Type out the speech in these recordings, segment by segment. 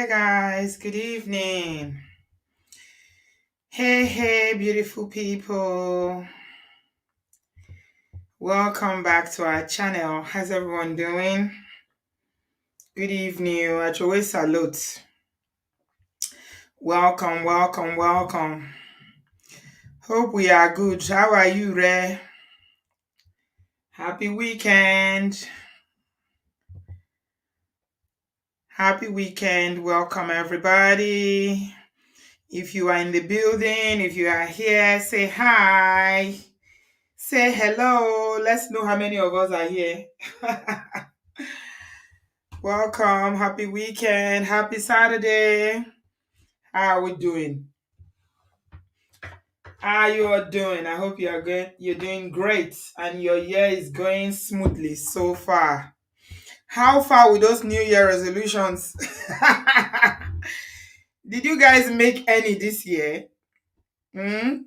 Hi guys, good evening. Hey, beautiful people. Welcome back to our channel. How's everyone doing? Good evening. Achowe salute. Welcome. Hope we are good. How are you, Ray? Happy weekend. Happy weekend. Welcome everybody. If you are in the building, if you are here, say hi. Say hello. Let's know how many of us are here. Welcome. Happy weekend. Happy Saturday. How are we doing? How you all doing? I hope you are good. You're doing great and your year is going smoothly so far. How far with those New Year resolutions? Did you guys make any this year? Hmm?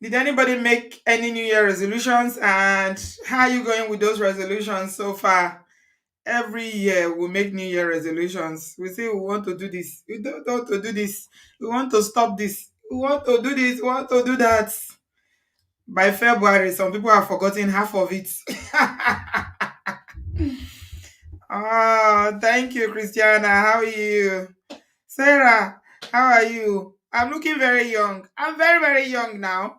Did anybody make any New Year resolutions? And how are you going with those resolutions so far? Every year we make New Year resolutions. We say we want to do this. We don't want to do this. We want to stop this. We want to do this. We want to do that. By February, some people have forgotten half of it. Oh, thank you, Christiana. How are you? Sarah, how are you? I'm looking very young. I'm very young now.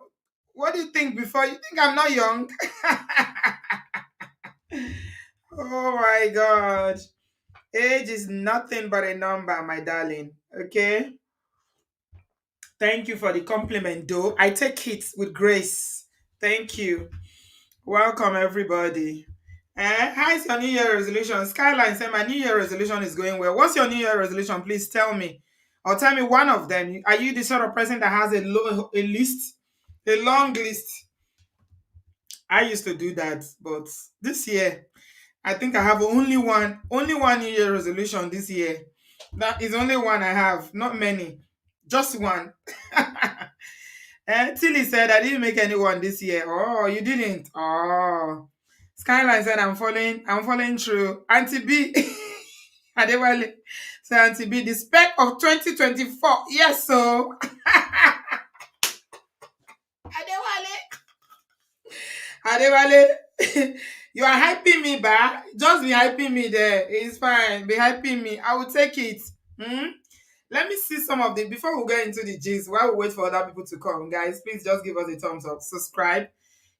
What do you think before? You think I'm not young? Oh my God. Age is nothing but a number, my darling. Okay? Thank you for the compliment, though. I take it with grace. Thank you. Welcome, everybody. How's your New Year resolution? Skyline said, my New Year resolution is going well. What's your New Year resolution? Please tell me. Or tell me one of them. Are you the sort of person that has a list? A long list? I used to do that, but this year, I think I have only one New Year resolution this year. That is only one I have, not many, just one. And Tilly said I didn't make anyone this year. Oh, you didn't. Oh, Skyline said I'm following through. Auntie B, Adewale said Auntie B, the spec of 2024. Yes, so Adewale, you are hyping me back. Just be hyping me there. It's fine. Be hyping me. I will take it. Hmm? Let me see some of the before we get into the gist. While we wait for other people to come, guys, please just give us a thumbs up. Subscribe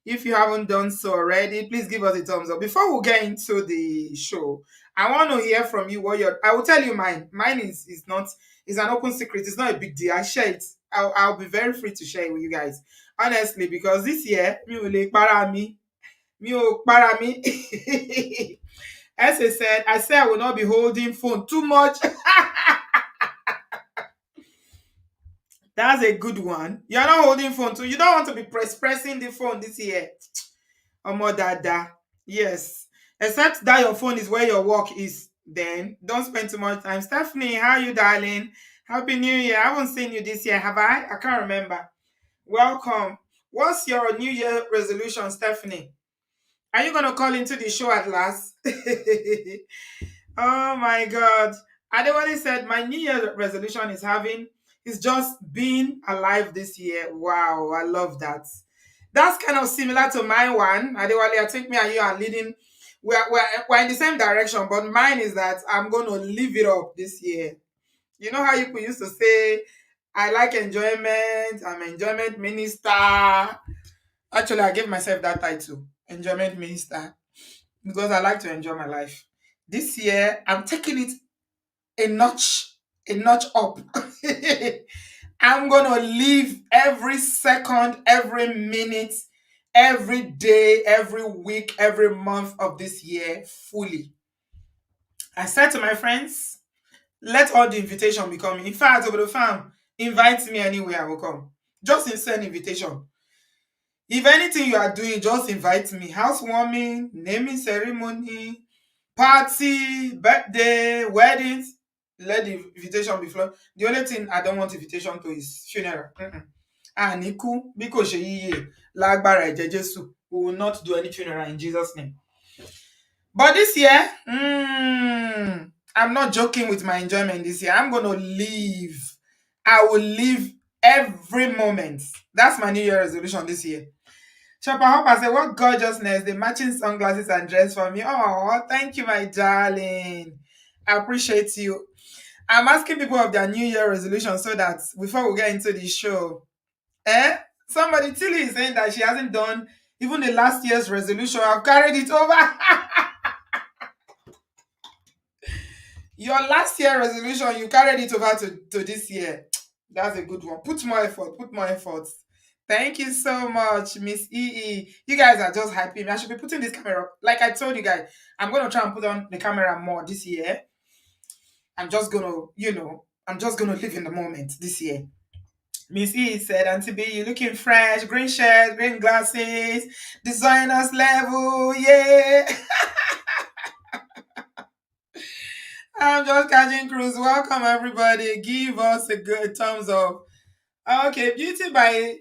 if you haven't done so already. Please give us a thumbs up. Before we get into the show, I want to hear from you what your. I will tell you mine. Mine is not is an open secret. It's not a big deal. I share it. I'll be very free to share it with you guys. Honestly, because this year, me will para me. Me will para me. As I said I will not be holding phone too much. That's a good one. You're not holding phone too. You don't want to be pressing the phone this year. Omo dada. Yes. Except that your phone is where your work is. Then don't spend too much time. Stephanie, how are you, darling? Happy New Year. I haven't seen you this year, have I? I can't remember. Welcome. What's your New Year resolution, Stephanie? Are you gonna call into the show at last? Oh my God. Adewale said, my New Year resolution is just being alive this year. Wow, I love that. That's kind of similar to my one. Adewale, I think me and you are leading. We're in the same direction, but mine is that I'm going to live it up this year. You know how you used to say, I like enjoyment, I'm an enjoyment minister. Actually, I gave myself that title, enjoyment minister, because I like to enjoy my life. This year, I'm taking it a notch up. I'm gonna live every second, every minute, every day, every week, every month of this year fully. I said to my friends, let all the invitation be coming. In fact, over the farm, invite me anywhere, I will come. Just send invitation. If anything you are doing, just invite me. Housewarming, naming ceremony, party, birthday, weddings. Let the invitation be flowing. The only thing I don't want invitation to is funeral. Niku, biko sheyiye, lagbara eje Jesu. We will not do any funeral in Jesus' name. But this year, I'm not joking with my enjoyment this year. I'm gonna live. I will live every moment. That's my New Year resolution this year. Shopper Hopper said, "What gorgeousness! The matching sunglasses and dress for me. Oh, thank you, my darling. I appreciate you. I'm asking people of their New Year resolution so that before we get into the show, somebody Tilly is saying that she hasn't done even the last year's resolution. I've carried it over. Your last year resolution, you carried it over to this year. That's a good one. Put more effort. Put more effort. Thank you so much, Miss EE. You guys are just hyping me. I should be putting this camera up. Like I told you guys, I'm gonna try and put on the camera more this year. I'm just gonna, I'm just gonna live in the moment this year. Miss E said, Auntie B, you looking fresh, green shirt, green glasses, designers level, yeah. I'm just catching cruise. Welcome everybody. Give us a good thumbs up. Okay, Beauty by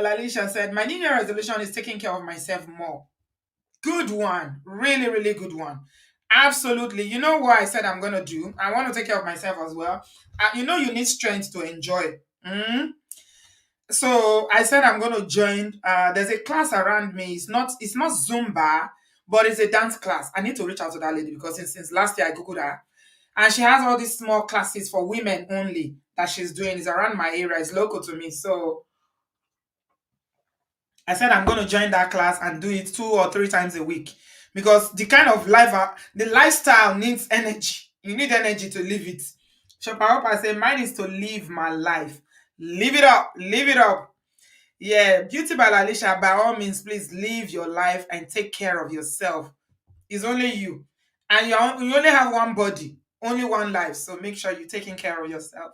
Lalisha said, my New Year resolution is taking care of myself more. Good one. Really, really good one. Absolutely. You know what I said I'm going to do? I want to take care of myself as well. You need strength to enjoy. Mm? So I said I'm going to join. There's a class around me. It's not Zumba, but it's a dance class. I need to reach out to that lady because since last year I googled her, and she has all these small classes for women only that she's doing. It's around my area. It's local to me. So I said I'm going to join that class and do it 2 or 3 times a week because the kind of life, the lifestyle needs energy. You need energy to live it. Shopper said, mine is to live my life. Live it up. Live it up. Yeah, Beauty by Lalisha, by all means, please live your life and take care of yourself. It's only you. And you only have one body, only one life. So make sure you're taking care of yourself.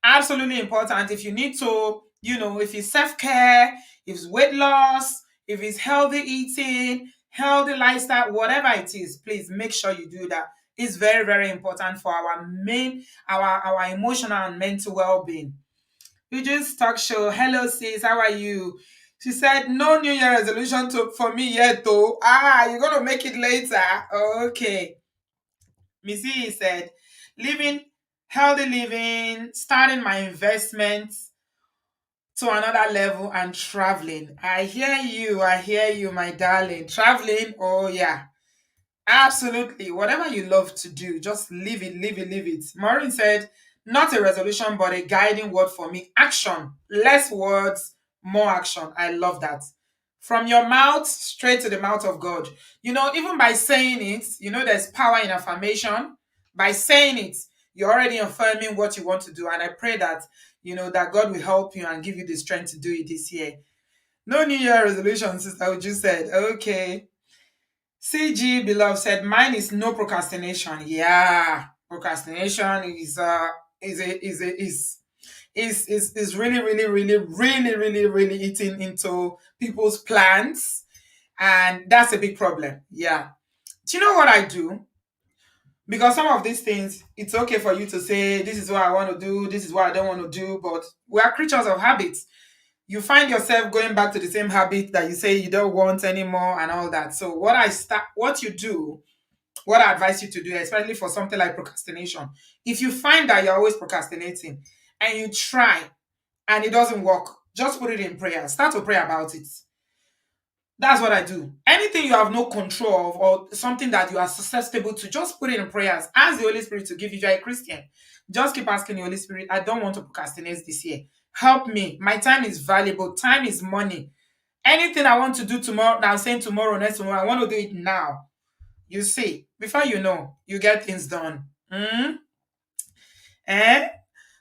Absolutely important. If you need to, if it's self-care, if it's weight loss, if it's healthy eating, healthy lifestyle, whatever it is, please make sure you do that. It's very, very important for our emotional and mental well-being. You just talk show. Hello, sis. How are you? She said, no New Year resolution for me yet, though. You're going to make it later. Okay. Missy said, living, healthy living, starting my investments to another level and traveling. I hear you, my darling. Traveling, oh yeah. Absolutely. Whatever you love to do, just live it, live it, live it. Maureen said, not a resolution, but a guiding word for me. Action. Less words, more action. I love that. From your mouth straight to the mouth of God. Even by saying it, there's power in affirmation. By saying it, you're already affirming what you want to do. And I pray that, that God will help you and give you the strength to do it this year. No New Year resolution, Sister Uju said. Okay. CG Beloved said, mine is no procrastination. Yeah, procrastination is really, really, really, really, really, really eating into people's plans. And that's a big problem. Yeah. Do you know what I do? Because some of these things, it's okay for you to say, this is what I want to do, this is what I don't want to do, but we are creatures of habits. You find yourself going back to the same habit that you say you don't want anymore and all that. So what I advise you to do, especially for something like procrastination, if you find that you're always procrastinating and you try and it doesn't work, just put it in prayer. Start to pray about it. That's what I do. Anything you have no control of or something that you are susceptible to, just put it in prayers. Ask the Holy Spirit to give you. If you're a Christian, just keep asking the Holy Spirit, I don't want to procrastinate this year. Help me. My time is valuable. Time is money. Anything I want to do tomorrow, now I'm saying tomorrow, next tomorrow, I want to do it now. You see, before you know, you get things done. Eh?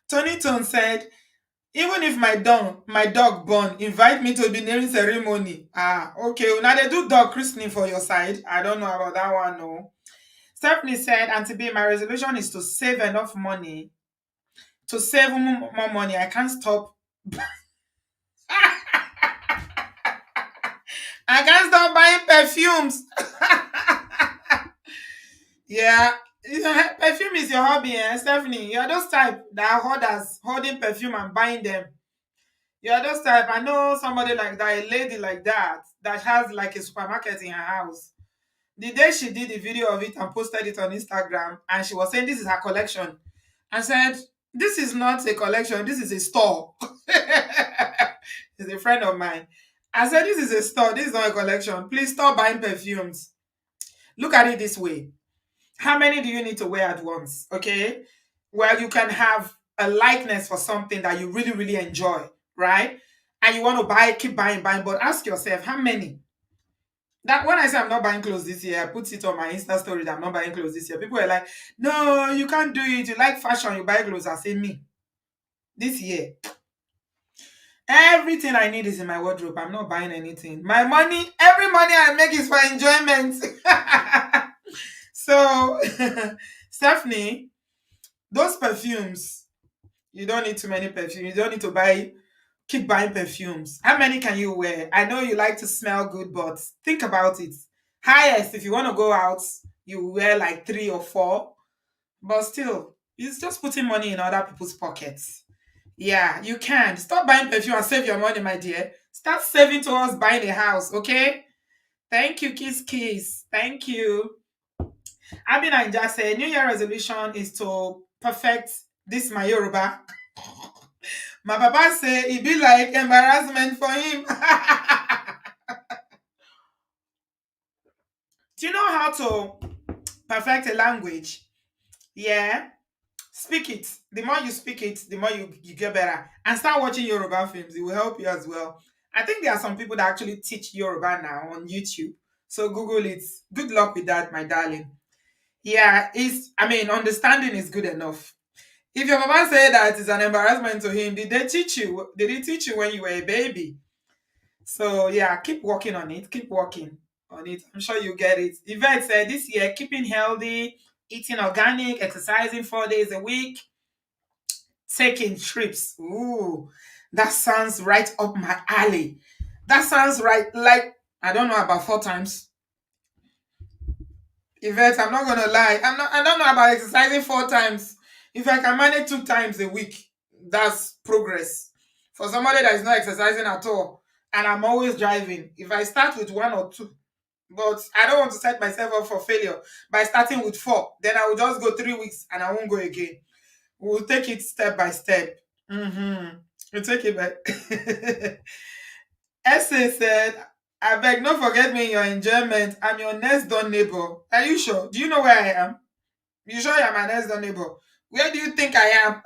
Tony Tone said, even if my dog born, invite me to the naming ceremony. Okay. Now they do dog christening for your side. I don't know about that one, no. Stephanie said, Auntie B, my resolution is to save enough money. To save more money, I can't stop. I can't stop buying perfumes. Yeah. Perfume is your hobby, Stephanie. You're those type that are holding perfume and buying them. You're those type. I know somebody like that, a lady like that has like a supermarket in her house. The day she did the video of it and posted it on Instagram, and she was saying this is her collection. I said, this is not a collection, this is a store. It's a friend of mine. I said, this is a store, this is not a collection. Please stop buying perfumes. Look at it this way. How many do you need to wear at once? Okay. Well, you can have a likeness for something that you really, really enjoy, right? And you want to buy, keep buying, buying, but ask yourself, how many? That when I say I'm not buying clothes this year, I put it on my Insta story that I'm not buying clothes this year. People are like, no, you can't do it. You like fashion, you buy clothes. I say me. This year, everything I need is in my wardrobe. I'm not buying anything. My money, every money I make is for enjoyment. So, Stephanie, those perfumes, you don't need too many perfumes. You don't need to buy, keep buying perfumes. How many can you wear? I know you like to smell good, but think about it. Highest, if you want to go out, you wear like 3 or 4, but still, it's just putting money in other people's pockets. Yeah, you can. Stop buying perfume and save your money, my dear. Start saving towards buying a house, okay? Thank you, Kiss Kiss. Thank you. Abina just said, New Year resolution is to perfect this my Yoruba. My papa say it be like embarrassment for him. Do you know how to perfect a language? Yeah. Speak it. The more you speak it, the more you get better. And start watching Yoruba films. It will help you as well. I think there are some people that actually teach Yoruba now on YouTube. So Google it. Good luck with that, my darling. Yeah, understanding is good enough. If your mama said that it's an embarrassment to him, did they teach you? Did he teach you when you were a baby? So yeah, keep working on it. Keep working on it. I'm sure you get it. Yvette said this year, keeping healthy, eating organic, exercising 4 days a week, taking trips. Ooh, that sounds right up my alley. That sounds right. Like, I don't know about 4 times. Yvette, I'm not gonna lie. I don't know about exercising 4 times. If I can manage 2 times a week, that's progress. For somebody that is not exercising at all, and I'm always driving, if I start with 1 or 2, but I don't want to set myself up for failure by starting with 4, then I will just go 3 weeks and I won't go again. We'll take it step by step. We'll take it back. Essay said, I beg, don't forget me in your enjoyment. I'm your next door neighbor. Are you sure? Do you know where I am? You sure you're my next door neighbor? Where do you think I am?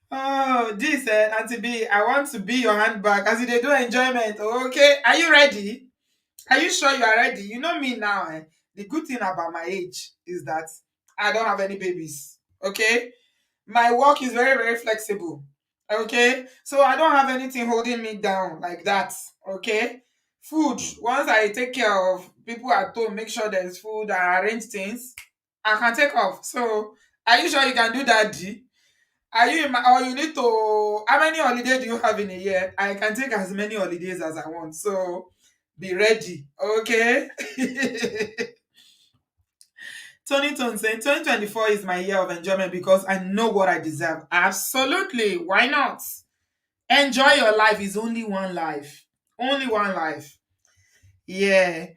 Oh, this said, Auntie B, I want to be your handbag as they do enjoyment. Okay, are you ready? Are you sure you are ready? You know me now. The good thing about my age is that I don't have any babies. Okay, my work is very, very flexible. Okay, so I don't have anything holding me down like that. Okay, food, once I take care of people at home, make sure there's food and arrange things, I can take off. So are you sure you can do that, D? Are you in my, or you need to, how many holidays do you have in a year? I can take as many holidays as I want. So be ready. Okay. Tony Tone saying 2024 is my year of enjoyment because I know what I deserve. Absolutely. Why not? Enjoy your life. Is only one life. Only one life. Yeah.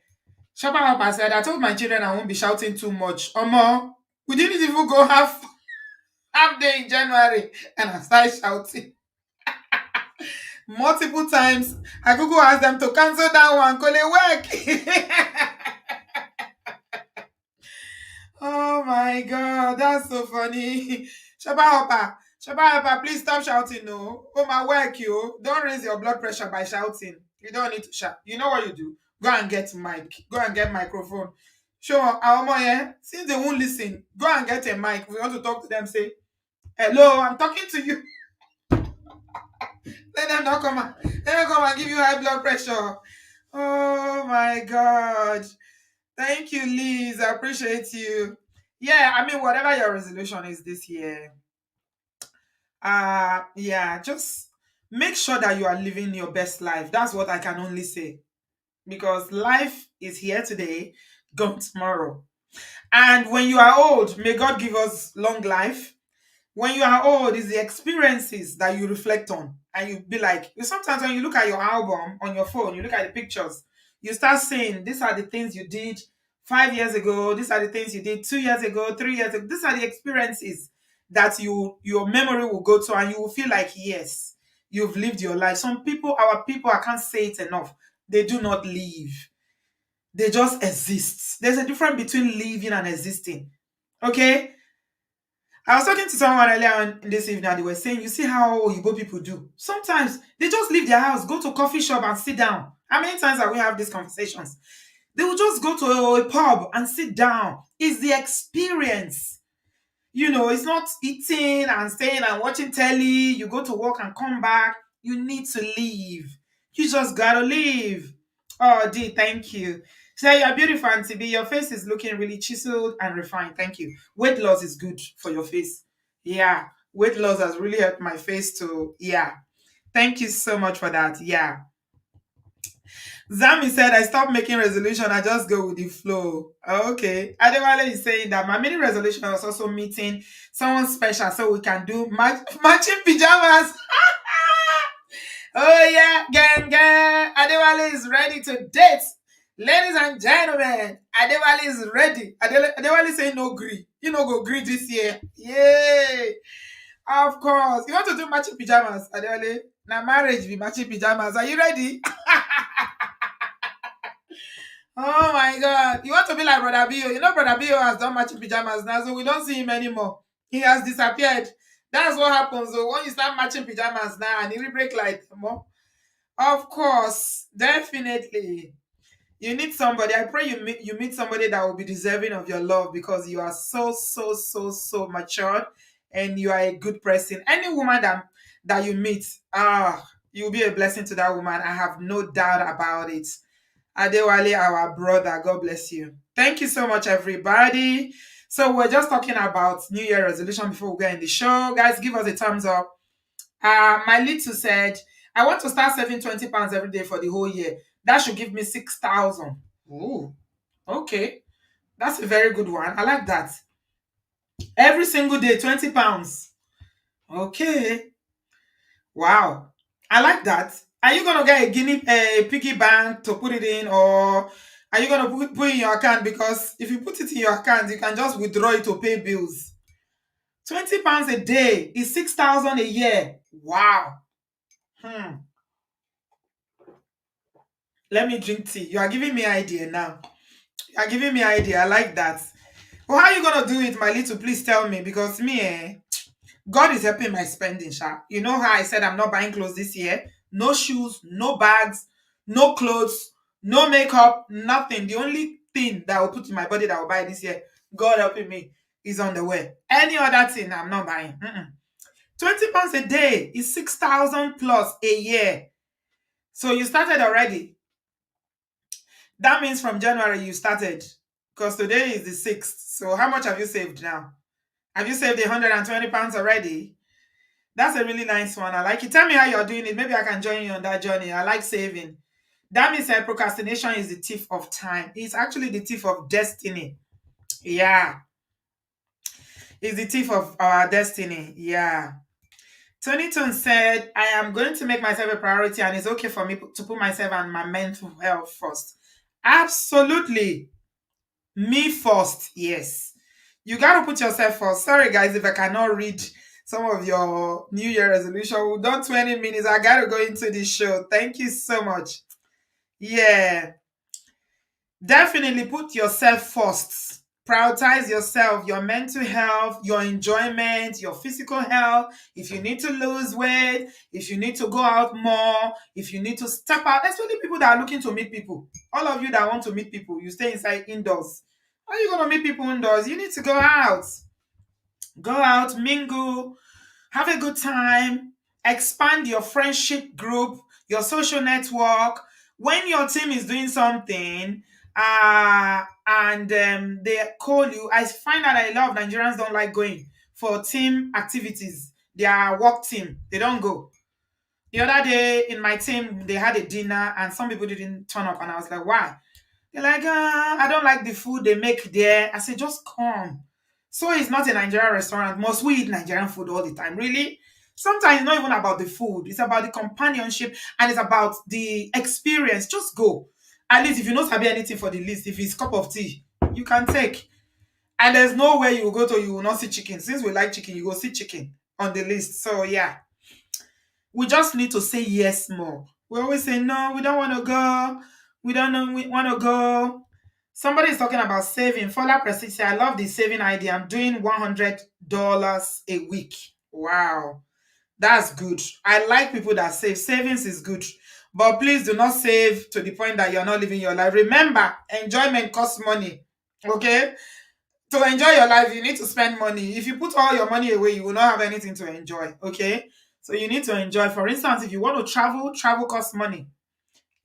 Shopper Hopper said, I told my children I won't be shouting too much. Omo, we didn't even go half day in January and I started shouting multiple times. I could go ask them to cancel that one. Call it work. Oh my god, that's so funny. Shaba Hopper, please stop shouting. No. Oh my work, you. Don't raise your blood pressure by shouting. You don't need to shout. You know what you do? Go and get mic. Go and get microphone. Show our mom, yeah. Since they won't listen, go and get a mic. We want to talk to them. Say, hello, I'm talking to you. Let them not come and let them come and give you high blood pressure. Oh my god. Thank you, Liz. I appreciate you. Yeah, whatever your resolution is this year, yeah, just make sure that you are living your best life. That's what I can only say. Because life is here today, gone tomorrow. And when you are old, may God give us long life. When you are old, it's the experiences that you reflect on. And you be like, sometimes when you look at your album on your phone, you look at the pictures, You start saying, these are the things you did 5 years ago, these are the things you did 2 years ago, 3 years ago. These are the experiences that your memory will go to, and you will feel like, yes, you've lived your life. Some people, our people, I can't say it enough, they do not live. They just exist. There's a difference between living and existing. Okay? I was talking to someone earlier on this evening, and they were saying, you see how Igbo people do. Sometimes they just leave their house, go to a coffee shop and sit down. How many times have we have these conversations? They will just go to a pub and sit down. It's the experience. It's not eating and staying and watching telly. You go to work and come back. You need to leave. You just gotta leave. Oh, Dee, thank you. Say you're beautiful, Auntie B. Your face is looking really chiseled and refined. Thank you. Weight loss is good for your face. Yeah. Weight loss has really helped my face to, yeah. Thank you so much for that. Yeah. Zami said, I stopped making resolution. I just go with the flow. Okay. Adewale is saying that my mini resolution was also meeting someone special so we can do matching pajamas. Oh, yeah. Gang, gang. Adewale is ready to date. Ladies and gentlemen, Adewale is ready. Adewale saying no gree. You know, go gree this year. Yay. Of course. You want to do matching pajamas, Adewale? Now marriage be matching pajamas. Are you ready? Oh my God. You want to be like Brother Bio. Brother Bio has done matching pajamas now, so we don't see him anymore. He has disappeared. That's what happens. So when you start matching pajamas now and he break like more. Of course, definitely. You need somebody. I pray you meet somebody that will be deserving of your love, because you are so, so, so, so matured and you are a good person. Any woman that you meet, you'll be a blessing to that woman. I have no doubt about it. Adewale, our brother, God bless you. Thank you so much, everybody. So we're just talking about New Year resolution before we go in the show. Guys, give us a thumbs up. My little said, I want to start saving 20 pounds every day for the whole year. That should give me 6,000. Ooh, okay. That's a very good one. I like that. Every single day, 20 pounds. Okay. Wow. I like that. Are you gonna get a piggy bank to put it in, or are you gonna put it in your account? Because if you put it in your account, you can just withdraw it to pay bills. 20 pounds a day is 6,000 a year. Wow. Let me drink tea. You are giving me idea now. You are giving me idea. I like that. Well, how are you gonna do it, my little? Please tell me, because me, God is helping my spending, Sha. You know how I said I'm not buying clothes this year? No shoes, no bags, no clothes, no makeup, nothing. The only thing that I will put in my body that I will buy this year, God helping me, is on the way. Any other thing I'm not buying. 20 pounds a day is 6,000 plus a year. So you started already. That means from January you started. Because today is the 6th. So how much have you saved now? Have you saved 120 pounds already? That's a really nice one. I like it. Tell me how you're doing it. Maybe I can join you on that journey. I like saving. That means that procrastination is the thief of time. It's actually the thief of destiny. Yeah. It's the thief of our destiny. Yeah. Tony Tone said, I am going to make myself a priority, and it's okay for me to put myself and my mental health first. Absolutely. Me first. Yes. You got to put yourself first. Sorry, guys, if I cannot read some of your New Year resolution. We've done 20 minutes. I got to go into this show. Thank you so much. Yeah. Definitely put yourself first. Prioritize yourself, your mental health, your enjoyment, your physical health. If you need to lose weight, if you need to go out more, if you need to step out, especially people that are looking to meet people. All of you that want to meet people, you stay inside indoors. How are you going to meet people indoors? You need to go out. Go out, mingle, have a good time, expand your friendship group, your social network. When your team is doing something, and they call you, I find that a lot of Nigerians don't like going for team activities. Their work team, they don't go. The other day in my team, they had a dinner and some people didn't turn up, and I was like, why? They're like, I don't like the food they make there. I said, just come. So it's not a Nigerian restaurant. Must we eat Nigerian food all the time? Really? Sometimes it's not even about the food. It's about the companionship and it's about the experience. Just go. At least if you not sabi anything for the list, if it's cup of tea, you can take. And there's no way you will go to you will not see chicken. Since we like chicken, you go see chicken on the list. So yeah, we just need to say yes more. We always say no, we don't want to go. We don't know we want to go. Somebody is talking about saving. Fola Prestige, I love the saving idea. I'm doing $100 a week. Wow. That's good. I like people that save. Savings is good. But please do not save to the point that you're not living your life. Remember, enjoyment costs money. Okay? To enjoy your life, you need to spend money. If you put all your money away, you will not have anything to enjoy. Okay? So you need to enjoy. For instance, if you want to travel, travel costs money.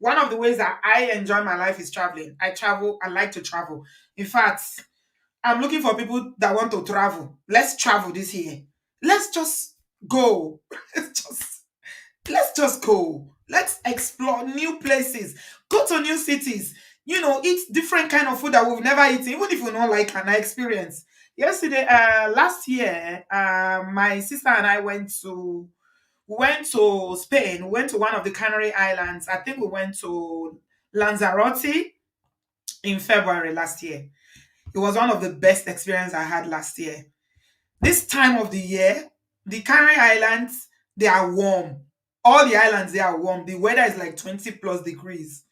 One of the ways that I enjoy my life is traveling. I travel, I like to travel. In fact, I'm looking for people that want to travel. Let's travel this year. Let's just go. Let's just let's just go. Let's explore new places. Go to new cities. Eat different kind of food that we've never eaten, even if we don't like an experience. Yesterday, last year, my sister and I went to Spain. We went to one of the Canary Islands. I think we went to Lanzarote in February last year. It was one of the best experience I had last year. This time of the year, the Canary Islands, they are warm. All the islands, they are warm. The weather is like 20 plus degrees.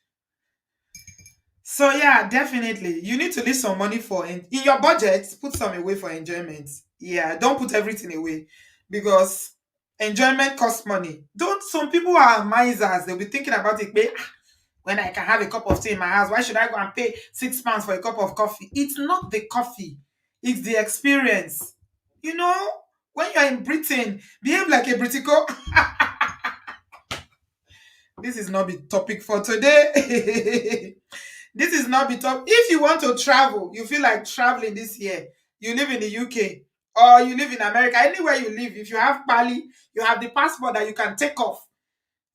So yeah, definitely. You need to leave some money for in your budget, put some away for enjoyment. Yeah, don't put everything away because enjoyment costs money. Don't Some people are misers, they'll be thinking about it. When I can have a cup of tea in my house, why should I go and pay £6 for a cup of coffee? It's not the coffee, it's the experience. You know, when you're in Britain, behave like a Britico. This is not the topic for today. This is not the top. If you want to travel, you feel like traveling this year, you live in the UK or you live in America, anywhere you live, if you have Bali, you have the passport that you can take off,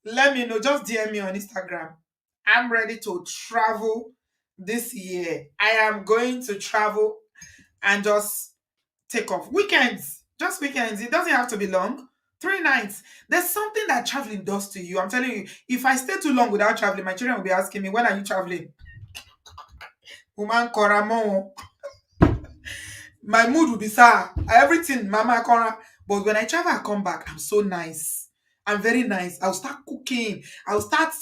let me know. Just DM me on Instagram. I'm ready to travel this year. I am going to travel and just take off. Weekends, just weekends. It doesn't have to be long. 3 nights. There's something that traveling does to you. I'm telling you, if I stay too long without traveling, my children will be asking me, when are you traveling? Woman Koramo. My mood will be sour. Everything, Mama Kora. But when I travel, I come back. I'm so nice. I'm very nice. I'll start cooking. I'll start,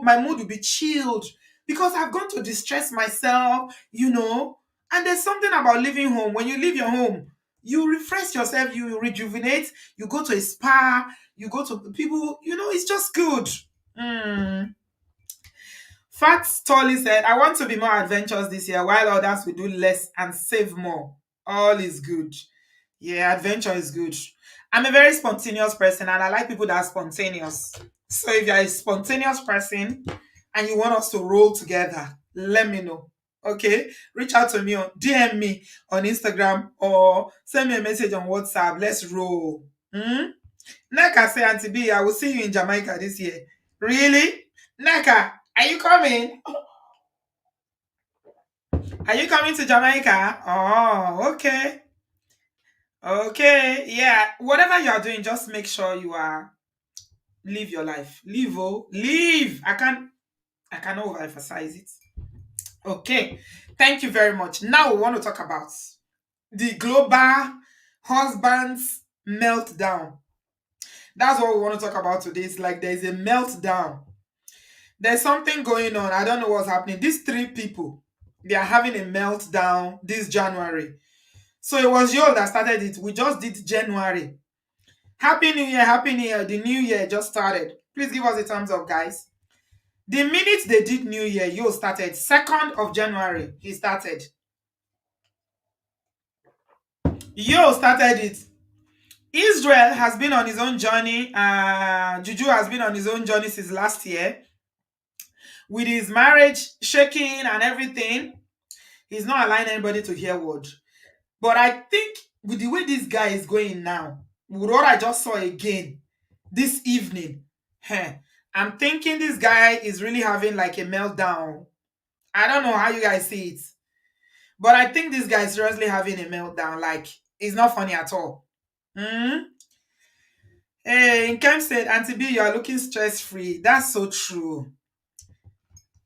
my mood will be chilled because I've gone to distress myself. And there's something about leaving home. When you leave your home, you refresh yourself, you rejuvenate, you go to a spa, you go to people, it's just good. Mm. Fat Stolly said, I want to be more adventurous this year while others will do less and save more. All is good. Yeah, adventure is good. I'm a very spontaneous person and I like people that are spontaneous. So if you're a spontaneous person and you want us to roll together, let me know. Okay? Reach out to me on DM me on Instagram or send me a message on WhatsApp. Let's roll. Neka say, Auntie B, I will see you in Jamaica this year. Really? Neka, are you coming? Are you coming to Jamaica? Oh, okay. Okay. Yeah. Whatever you are doing, just make sure you are live your life. Live, oh, live. I cannot overemphasize it. Okay. Thank you very much. Now we want to talk about the global husband's meltdown. That's what we want to talk about today. It's like there's a meltdown. There's something going on. I don't know what's happening. These three people, they are having a meltdown this January. So it was you that started it. We just did January. Happy New Year, Happy New Year. The new year just started. Please give us a thumbs up, guys. The minute they did New Year, you started. 2nd of January, he started. Yo started it. Israel has been on his own journey. Juju has been on his own journey since last year. With his marriage shaking and everything, he's not allowing anybody to hear word. But I think with the way this guy is going now, with what I just saw again this evening, I'm thinking this guy is really having like a meltdown. I don't know how you guys see it, but I think this guy is seriously having a meltdown. Like, it's not funny at all. Hey, in Kemp said, Auntie B, you are looking stress free. That's so true.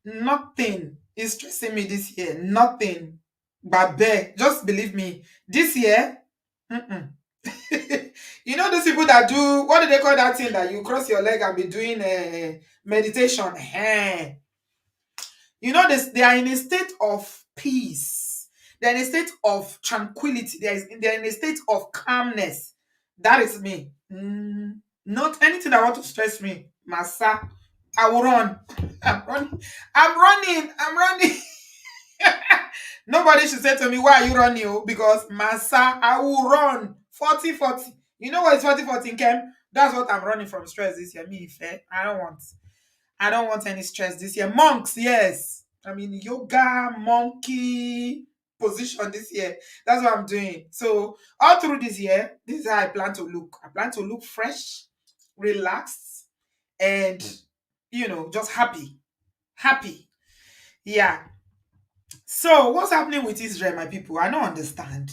Nothing is stressing me this year. Nothing. But bear, just believe me. This year, mm-mm. You know those people that do, what do they call that thing that you cross your leg and be doing meditation? You know this, they are in a state of peace. They're in a state of tranquility. They're in a state of calmness. That is me. Not anything that want to stress me. Massa, I will run. I'm running. I'm running. I'm running. Nobody should say to me, why are you running? Oh? Because Massa, I will run. 40 40. You know what is 40 40 in Kem? That's what I'm running from stress this year. Me, fair. I don't want any stress this year. Monks, yes. I mean, yoga, monkey position this year. That's what I'm doing. So, all through this year, this is how I plan to look. I plan to look fresh, relaxed, and, just happy. Happy. Yeah. So, what's happening with Israel, my people? I don't understand.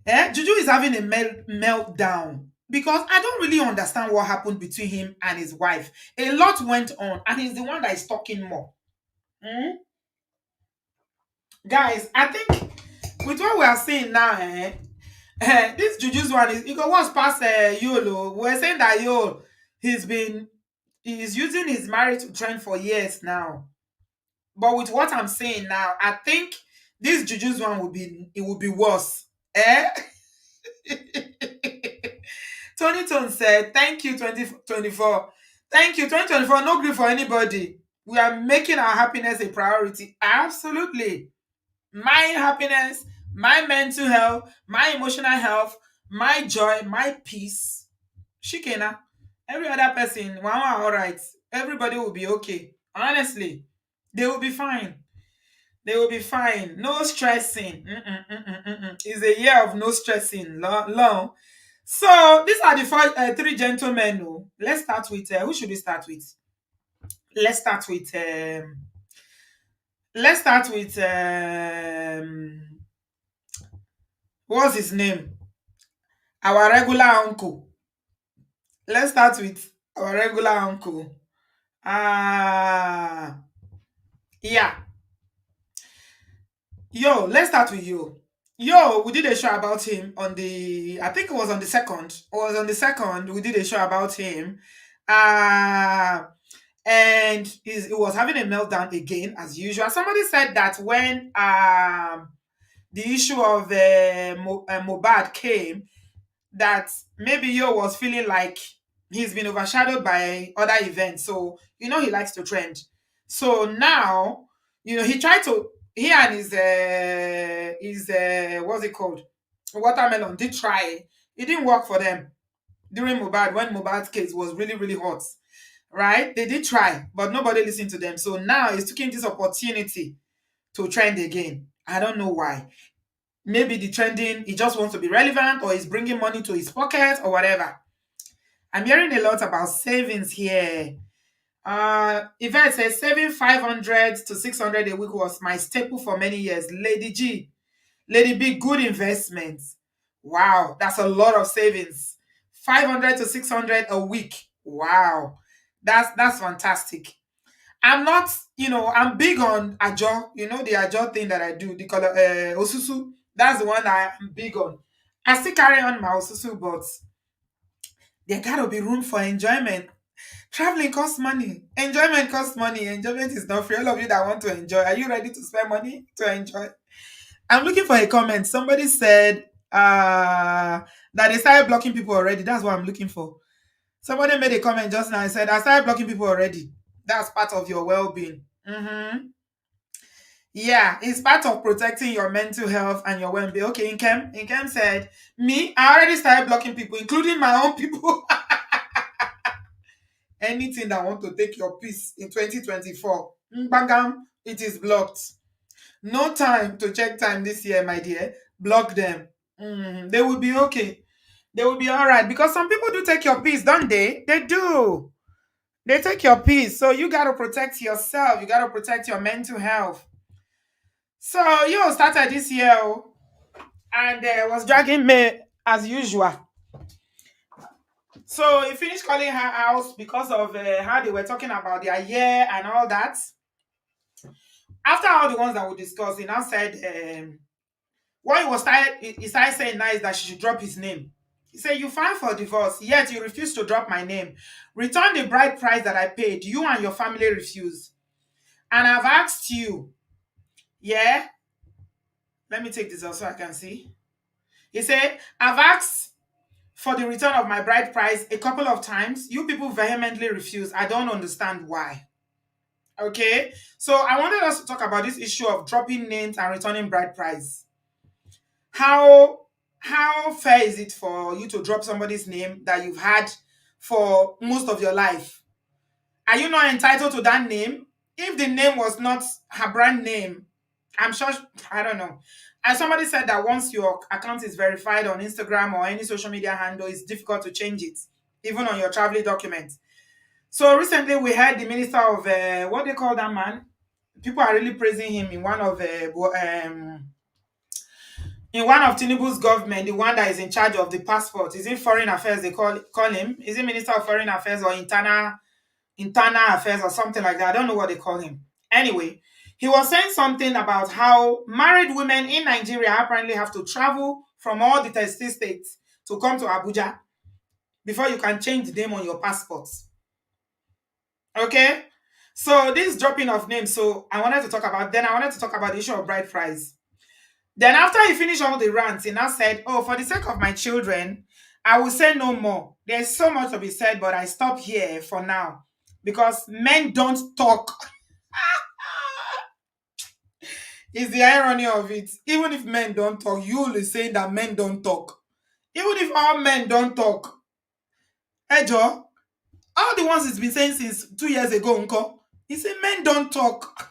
Juju is having a meltdown because I don't really understand what happened between him and his wife. A lot went on, and he's the one that is talking more. Hmm? Guys, I think with what we are seeing now, this Juju's one is because what's past Yolo. We're saying that he's been he's using his marriage to trend for years now. But with what I'm saying now, I think this Juju's one will be worse. Eh? Tony Tone said, thank you, 2024. Thank you, 2024. No grief for anybody. We are making our happiness a priority. Absolutely. My happiness, my mental health, my emotional health, my joy, my peace. Shikena. Every other person, wow, all right. Everybody will be okay. Honestly, they will be fine. They will be fine. No stressing. It's a year of no stressing. Long. So these are the three gentlemen. Oh. Let's start with who should we start with? Let's start with let's start with what's his name? Our regular uncle. Let's start with our regular uncle. Yeah. Yo, let's start with you. Yo, we did a show about him on I think it was on the second. It was on the second. We did a show about him. Uh, and he was having a meltdown again, as usual. Somebody said that when the issue of Mobad came, that maybe Yo was feeling like he's been overshadowed by other events. So, he likes to trend. So now, he and what's it called? Watermelon did try. It didn't work for them during Mobad when Mobad's case was really, really hot. Right? They did try, but nobody listened to them. So now he's taking this opportunity to trend again. I don't know why. Maybe the trending, he just wants to be relevant or he's bringing money to his pocket or whatever. I'm hearing a lot about savings here. Yvette says saving 500 to 600 a week was my staple for many years. Lady B, good investments. Wow, that's a lot of savings. 500 to 600 a week. Wow, that's fantastic. I'm not, I'm big on ajo. You know the ajo thing that I do, the color osusu. That's the one that I'm big on. I still carry on my osusu, but there gotta be room for enjoyment. Traveling costs money. Enjoyment costs money. Enjoyment is not free. All of you that want to enjoy, are you ready to spend money to enjoy? I'm looking for a comment. Somebody said that they started blocking people already. That's what I'm looking for. Somebody made a comment just now and said, I started blocking people already. That's part of your well-being. Yeah, it's part of protecting your mental health and your well-being. Okay, Inkem said, me, I already started blocking people, including my own people. Anything that want to take your peace in 2024, bangam, it is blocked. No time to check time this year, my dear. Block them. They will be okay. They will be all right. Because some people do take your peace, don't they? They do. They take your peace. So you got to protect yourself. You got to protect your mental health. So you started this year and was dragging me as usual. So he finished calling her house because of how they were talking about their year and all that. After all the ones that we discussed, he now said, what he started saying now is that she should drop his name. He said, "You filed for divorce, yet you refuse to drop my name. Return the bride price that I paid. You and your family refuse. And I've asked you, yeah, let me take this also I can see." He said, "I've asked for the return of my bride price a couple of times. You people vehemently refuse. I don't understand why." Okay, so I wanted us to talk about this issue of dropping names and returning bride price. How fair is it for you to drop somebody's name that you've had for most of your life? Are you not entitled to that name? If the name was not her brand name, I'm sure, I don't know. And somebody said that once your account is verified on Instagram or any social media handle, it's difficult to change it, even on your traveling documents. So recently we had the minister of, what they call that man? People are really praising him in one of Tinubu's government, the one that is in charge of the passport. Is it foreign affairs they call him? Is it minister of foreign affairs or internal affairs or something like that? I don't know what they call him. Anyway, he was saying something about how married women in Nigeria apparently have to travel from all the 30 states to come to Abuja before you can change the name on your passports. Okay? So this dropping of names. So I wanted to talk about the issue of bride price. Then after he finished all the rants, he now said, "Oh, for the sake of my children, I will say no more. There's so much to be said, but I stop here for now because men don't talk." Is the irony of it. Even if men don't talk, you is saying that men don't talk. Even if all men don't talk. Hey, Joe, all the ones he's been saying since 2 years ago, Uncle, he said men don't talk.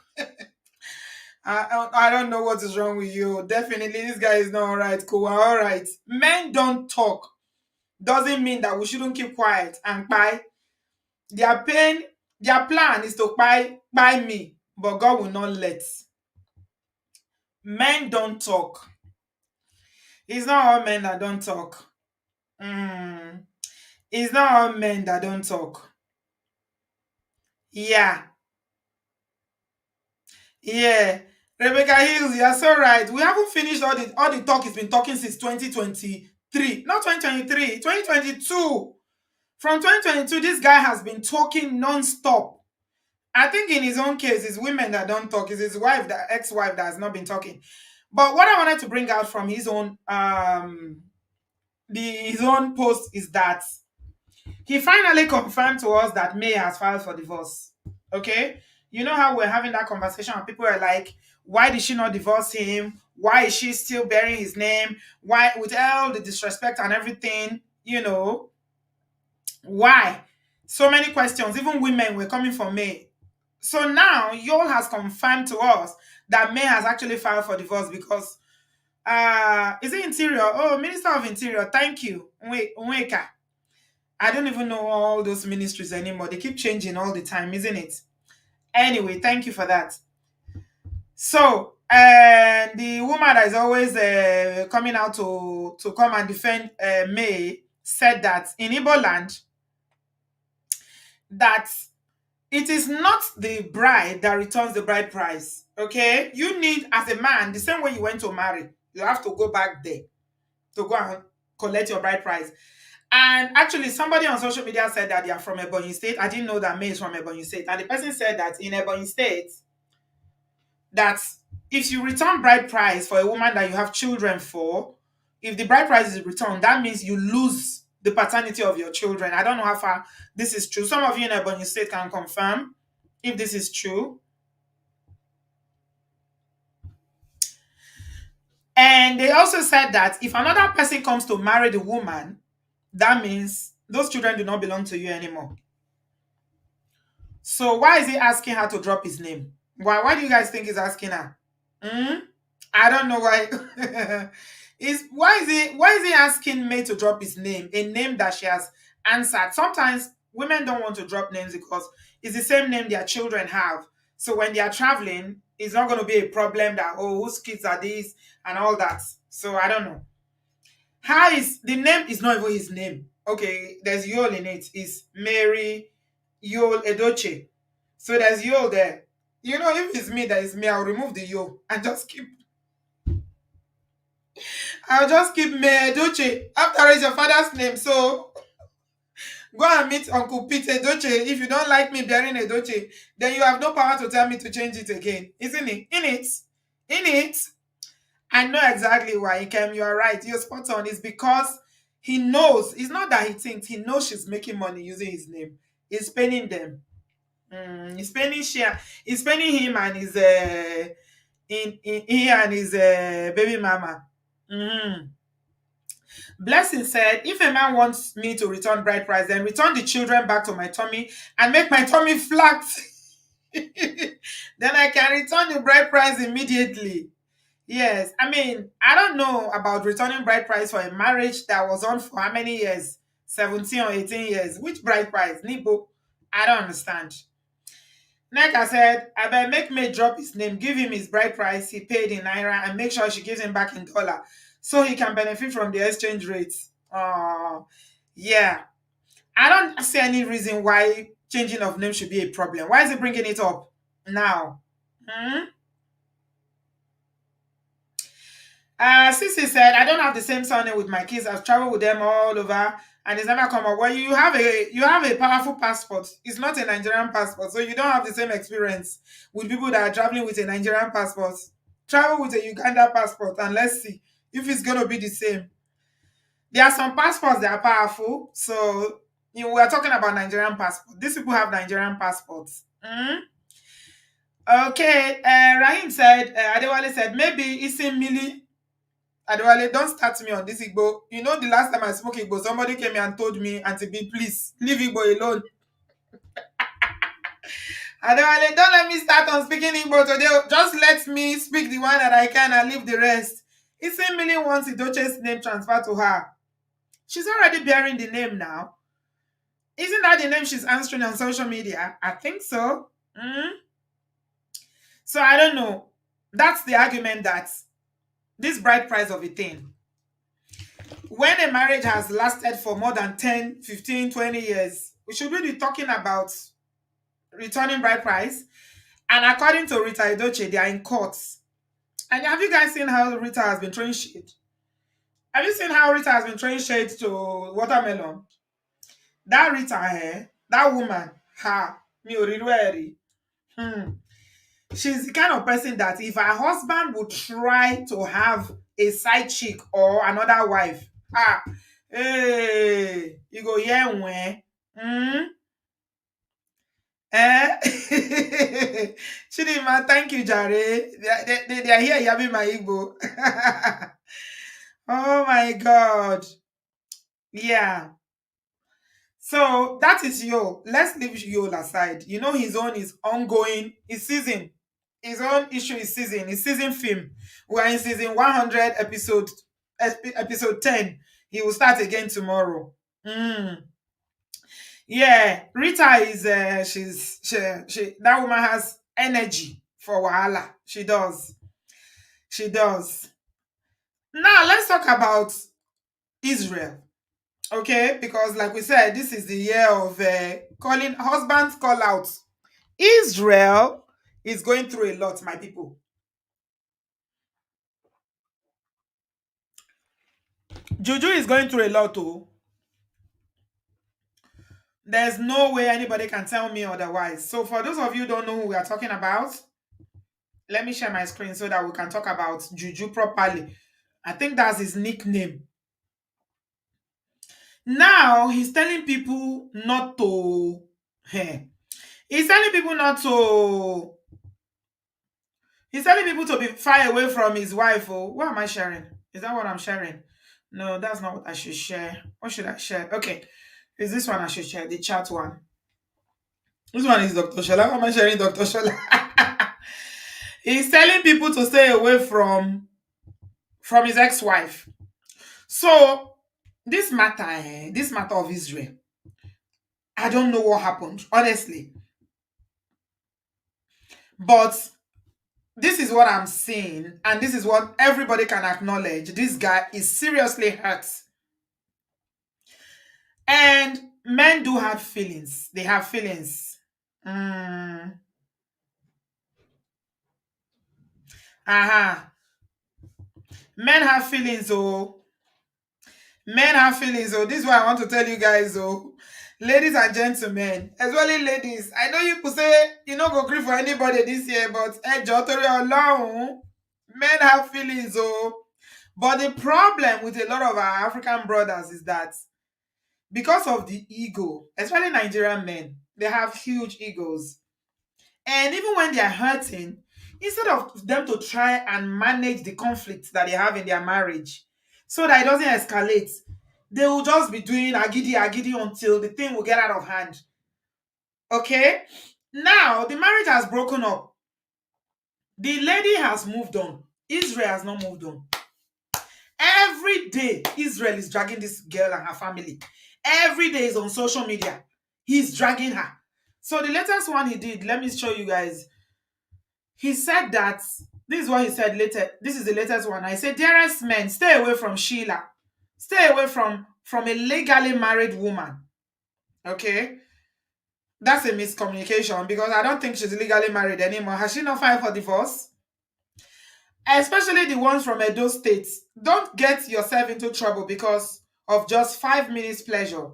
I don't know what is wrong with you. Definitely, this guy is not all right. Cool, we're all right. Men don't talk doesn't mean that we shouldn't keep quiet and buy. Their pain, their plan is to buy me, but God will not let. Men don't talk. It's not all men that don't talk. Mm. It's not all men that don't talk. Yeah. Yeah. Rebecca Hills, you're so right. We haven't finished all the talk he's been talking since 2023. Not 2023, 2022. From 2022, this guy has been talking non-stop. I think in his own case, it's women that don't talk. It's his wife, the ex-wife, that has not been talking. But what I wanted to bring out from his own his own post is that he finally confirmed to us that May has filed for divorce. Okay? You know how we're having that conversation and people are like, why did she not divorce him? Why is she still bearing his name? Why, with all the disrespect and everything, why? So many questions. Even women were coming for May. So now Yol has confirmed to us that May has actually filed for divorce because is it Interior? Oh, Minister of Interior, thank you. Nweka. I don't even know all those ministries anymore. They keep changing all the time, isn't it? Anyway, thank you for that. So, the woman that is always coming out to come and defend May said that in Igbo land, that it is not the bride that returns the bride price. Okay? You need, as a man, the same way you went to marry, you have to go back there to go and collect your bride price. And actually, somebody on social media said that they are from Ebonyi State. I didn't know that May is from Ebonyi State. And the person said that in Ebonyi State, that if you return bride price for a woman that you have children for, if the bride price is returned, that means you lose the paternity of your children. I don't know how far this is true. Some of you in Ebonyi State can confirm if this is true. And they also said that if another person comes to marry the woman, that means those children do not belong to you anymore. So why is he asking her to drop his name? Why do you guys think he's asking her? I don't know why. Why is he asking May to drop his name? A name that she has answered. Sometimes women don't want to drop names because it's the same name their children have. So when they are traveling, it's not going to be a problem that, oh, whose kids are these and all that. So I don't know. How is the name is not even his name. Okay, there's Yol in it. It's Mary Yol Edochie. So there's Yol there. You know, if it's me that is me, I'll remove the yo and just keep. I'll just keep me Edochie. After it's your father's name, so go and meet Uncle Pete Edochie. If you don't like me bearing Edochie, then you have no power to tell me to change it again, isn't it? In it. I know exactly why. Ikem, you are right. You're spot on. It's because he knows. It's not that he thinks. He knows she's making money using his name. He's paying them. He's paying share. He's paying him and his in he and his baby mama. Mm. Blessing said, if a man wants me to return bride price, then return the children back to my tummy and make my tummy flat. Then I can return the bride price immediately. Yes, I mean, I don't know about returning bride price for a marriage that was on for how many years? 17 or 18 years. Which bride price? Nibo? I don't understand. Like I said, I better make me drop his name, give him his bride price he paid in Naira, and make sure she gives him back in dollar so he can benefit from the exchange rates. Yeah. I don't see any reason why changing of name should be a problem. Why is he bringing it up now? Hmm? Sissy said, I don't have the same surname with my kids. I've traveled with them all over and it's never come up. Well, you have a powerful passport. It's not a Nigerian passport, so you don't have the same experience with people that are traveling with a Nigerian passport. Travel with a Uganda passport and let's see if it's gonna be the same. There are some passports that are powerful. So we are talking about Nigerian passport. These people have Nigerian passports. Okay. Rahim said, Adewale said, maybe Isim Mili. Adewale, don't start me on this Igbo. You know, the last time I spoke Igbo, somebody came here and told me, Auntie B, please, leave Igbo alone. Adewale, don't let me start on speaking Igbo today. Just let me speak the one that I can and leave the rest. Isim really wants Edochie's name transferred to her. She's already bearing the name now. Isn't that the name she's answering on social media? I think so. So I don't know. That's the argument that this bride price of a thing. When a marriage has lasted for more than 10, 15, 20 years, we should really be talking about returning bride price. And according to Rita Edochie, they are in courts. And have you guys seen how Rita has been throwing shade? Have you seen how Rita has been throwing shade to Watermelon? That Rita, that woman, mi ò rírú ẹ̀ rí. She's the kind of person that if her husband would try to have a side chick or another wife, hey, you go yeah when. Chidima, thank you, Jare. They are here yabbing my Igbo. Oh my God. Yeah. So that is Yo. Let's leave Yo aside. You know his own is ongoing. It's season. His own issue is season. It's season film. We are in season 100, episode 10. He will start again tomorrow. Yeah, Rita is that woman has energy for Wahala. She does. She does. Now let's talk about Israel. Okay, because like we said, this is the year of calling husbands call out. Israel is going through a lot, my people. Juju is going through a lot too. There's no way anybody can tell me otherwise. So for those of you who don't know who we are talking about, let me share my screen so that we can talk about Juju properly. I think that's his nickname. Now he's telling people not to. He's telling people not to. He's telling people to be far away from his wife. Oh, what am I sharing? Is that what I'm sharing? No, that's not what I should share. What should I share? Okay, is this one I should share? The chat one. This one is Dr. Shola. Why am I sharing Dr. Shola? He's telling people to stay away from his ex-wife. So this matter of Israel, I don't know what happened, honestly. But this is what I'm seeing, and this is what everybody can acknowledge. This guy is seriously hurt. And men do have feelings. They have feelings. Aha. Men have feelings, oh. Men have feelings, oh. This is what I want to tell you guys, oh. Ladies and gentlemen, especially ladies. I know you could say you not go grieve for anybody this year, but Tori alone. Men have feelings, oh. But the problem with a lot of our African brothers is that because of the ego, especially Nigerian men, they have huge egos. And even when they are hurting, instead of them to try and manage the conflicts that they have in their marriage so that it doesn't escalate, they will just be doing agidi agidi until the thing will get out of hand. Okay? Now, the marriage has broken up. The lady has moved on. Israel has not moved on. Every day, Israel is dragging this girl and her family. Every day is on social media. He's dragging her. So the latest one he did, let me show you guys. He said that, this is what he said later. This is the latest one. I said, dearest men, stay away from Sheila. Stay away from a legally married woman. Okay? That's a miscommunication because I don't think she's legally married anymore. Has she not filed for divorce? Especially the ones from Edo State. Don't get yourself into trouble because of just 5 minutes pleasure.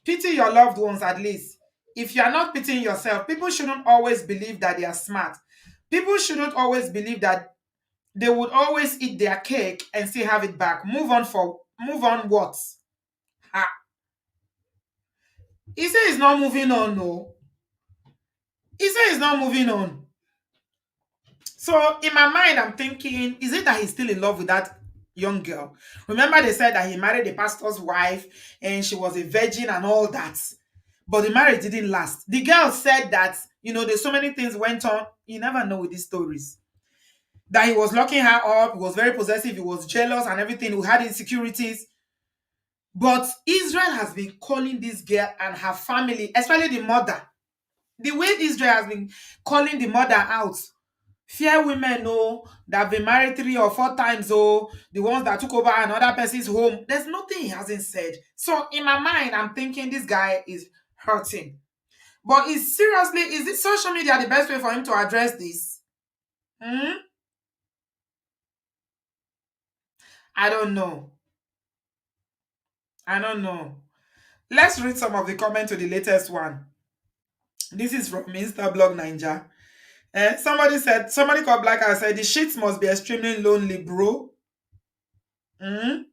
Pity your loved ones at least. If you are not pitying yourself, people shouldn't always believe that they are smart. People shouldn't always believe that they would always eat their cake and still have it back. Move on what? Ha. He said he's not moving on, no. He said he's not moving on. So in my mind, I'm thinking, is it that he's still in love with that young girl? Remember they said that he married the pastor's wife and she was a virgin and all that. But the marriage didn't last. The girl said that, there's so many things went on. You never know with these stories. That he was locking her up, he was very possessive, he was jealous and everything, he had insecurities. But Israel has been calling this girl and her family, especially the mother. The way Israel has been calling the mother out. Fair women, oh, that have been married 3 or 4 times, oh, the ones that took over another person's home. There's nothing he hasn't said. So in my mind, I'm thinking this guy is hurting. But is it social media the best way for him to address this? Hmm? I don't know. I don't know. Let's read some of the comments to the latest one. This is from Instablog Ninja. Somebody called Black and said, the sheets must be extremely lonely, bro. Mm?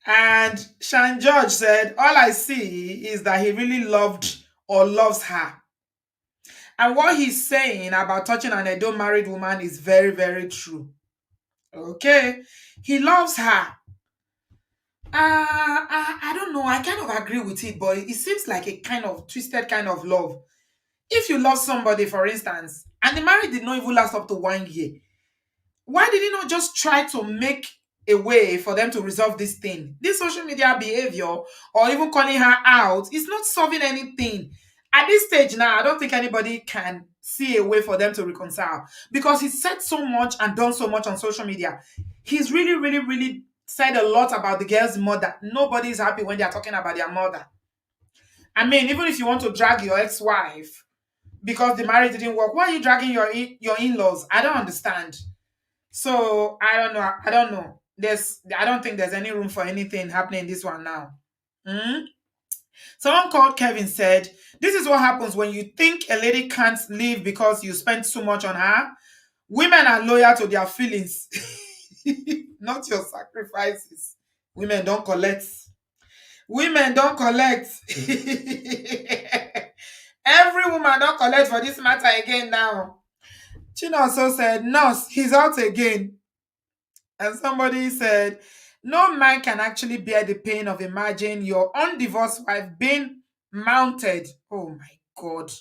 And Shan George said, all I see is that he really loved or loves her. And what he's saying about touching an Edo married woman is very, very true. Okay? He loves her. I don't know. I kind of agree with it, but it seems like a kind of twisted kind of love. If you love somebody, for instance, and the marriage did not even last up to 1 year, why did he not just try to make a way for them to resolve this thing? This social media behavior or even calling her out is not solving anything. At this stage now, I don't think anybody can see a way for them to reconcile because he said so much and done so much on social media. He's really, really, really said a lot about the girl's mother. Nobody is happy when they are talking about their mother. I mean, even if you want to drag your ex-wife because the marriage didn't work, why are you dragging your in-laws? I don't understand. So I don't know. I don't know. I don't think there's any room for anything happening in this one now. Hmm? Someone called Kevin said, this is what happens when you think a lady can't leave because you spent too much on her. Women are loyal to their feelings, not your sacrifices. Women don't collect. Women don't collect. Every woman don't collect for this matter again now. Chino also said, nurse, he's out again. And somebody said, no man can actually bear the pain of imagining your undivorced wife being mounted. Oh my God.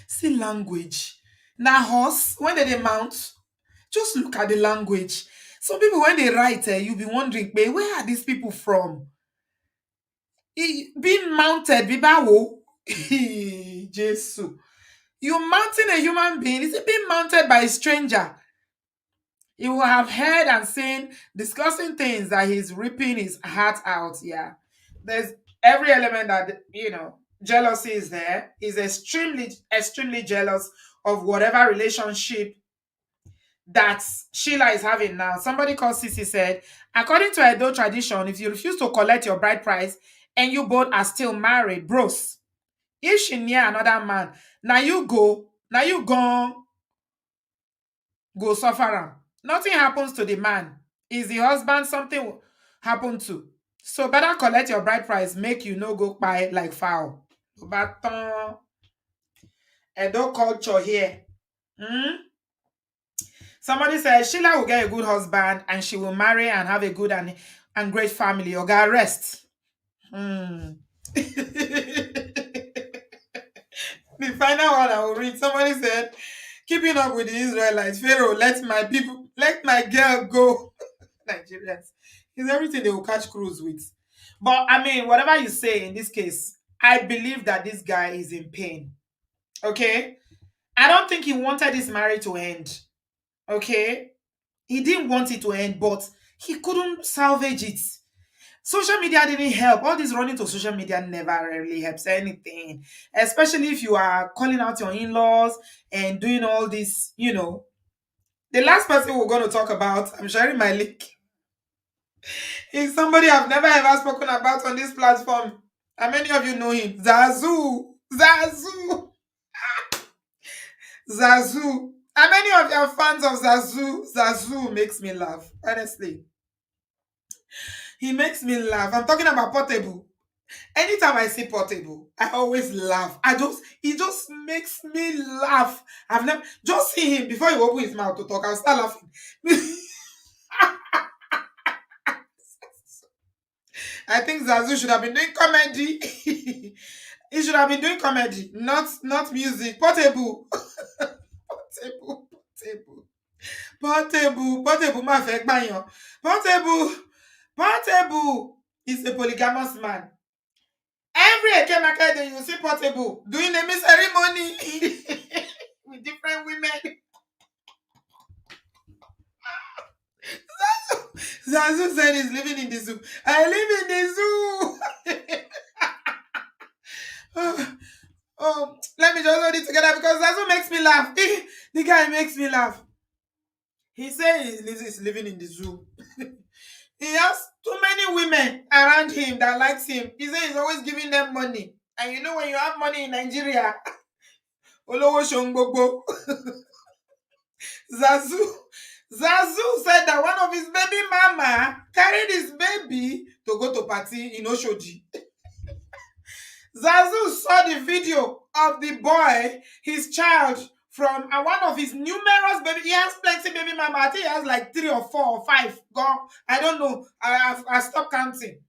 See language. Now horse, when they mount, just look at the language. Some people, when they write, you'll be wondering, where are these people from? Being mounted, bibawo. Jesus. You're mounting a human being. Is it being mounted by a stranger? You will have heard and seen discussing things that he's ripping his heart out. Yeah. There's every element that, jealousy is there. He's extremely, extremely jealous of whatever relationship that Sheila is having now. Somebody called Sissy said, according to Edo tradition, if you refuse to collect your bride price and you both are still married, bros, if she near another man, now you go suffer am. Nothing happens to the man. Is the husband something happen to? So better collect your bride price, make you no go buy like foul. But Edo culture here. Hmm? Somebody said Sheila will get a good husband and she will marry and have a good and great family. Oga, rest. Hmm. The final one I will read. Somebody said, keeping up with the Israelites, Pharaoh, let my girl go. Nigerians. It's everything they will catch cruise with. But I mean, whatever you say in this case, I believe that this guy is in pain. Okay? I don't think he wanted this marriage to end. Okay? He didn't want it to end, but he couldn't salvage it. Social media didn't help. All this running to social media never really helps anything, especially if you are calling out your in-laws and doing all this, The last person we're going to talk about, I'm sharing my link, is somebody I've never ever spoken about on this platform. And many of you know him. Zazu. Zazu. Zazu. And many of you are fans of Zazu. Zazu makes me laugh. Honestly. He makes me laugh. I'm talking about Portable. Anytime I see Portable, I always laugh. He just makes me laugh. I've never just see him before he open his mouth to talk. I'll start laughing. I think Zazu should have been doing comedy. He should have been doing comedy, not music. Portable. Portable. Portable. Portable. Portable. Ma fẹ́ gbàyàn. Portable. Portable is a polygamous man. Every Eke market day you see Portable doing a ceremony with different women. Zazu said he's living in the zoo. I live in the zoo. Let me just hold it together because Zazu makes me laugh. The guy makes me laugh. He says he's living in the zoo. He has too many women around him that likes him. He says he's always giving them money. And you know when you have money in Nigeria, Olowo Shongbogbo. Zazu said that one of his baby mama carried his baby to go to party in Oshodi. Zazu saw the video of the boy, his child, from one of his numerous baby. He has plenty baby mama. I think he has like 3 or 4 or 5. Gone. I don't know. I stopped counting.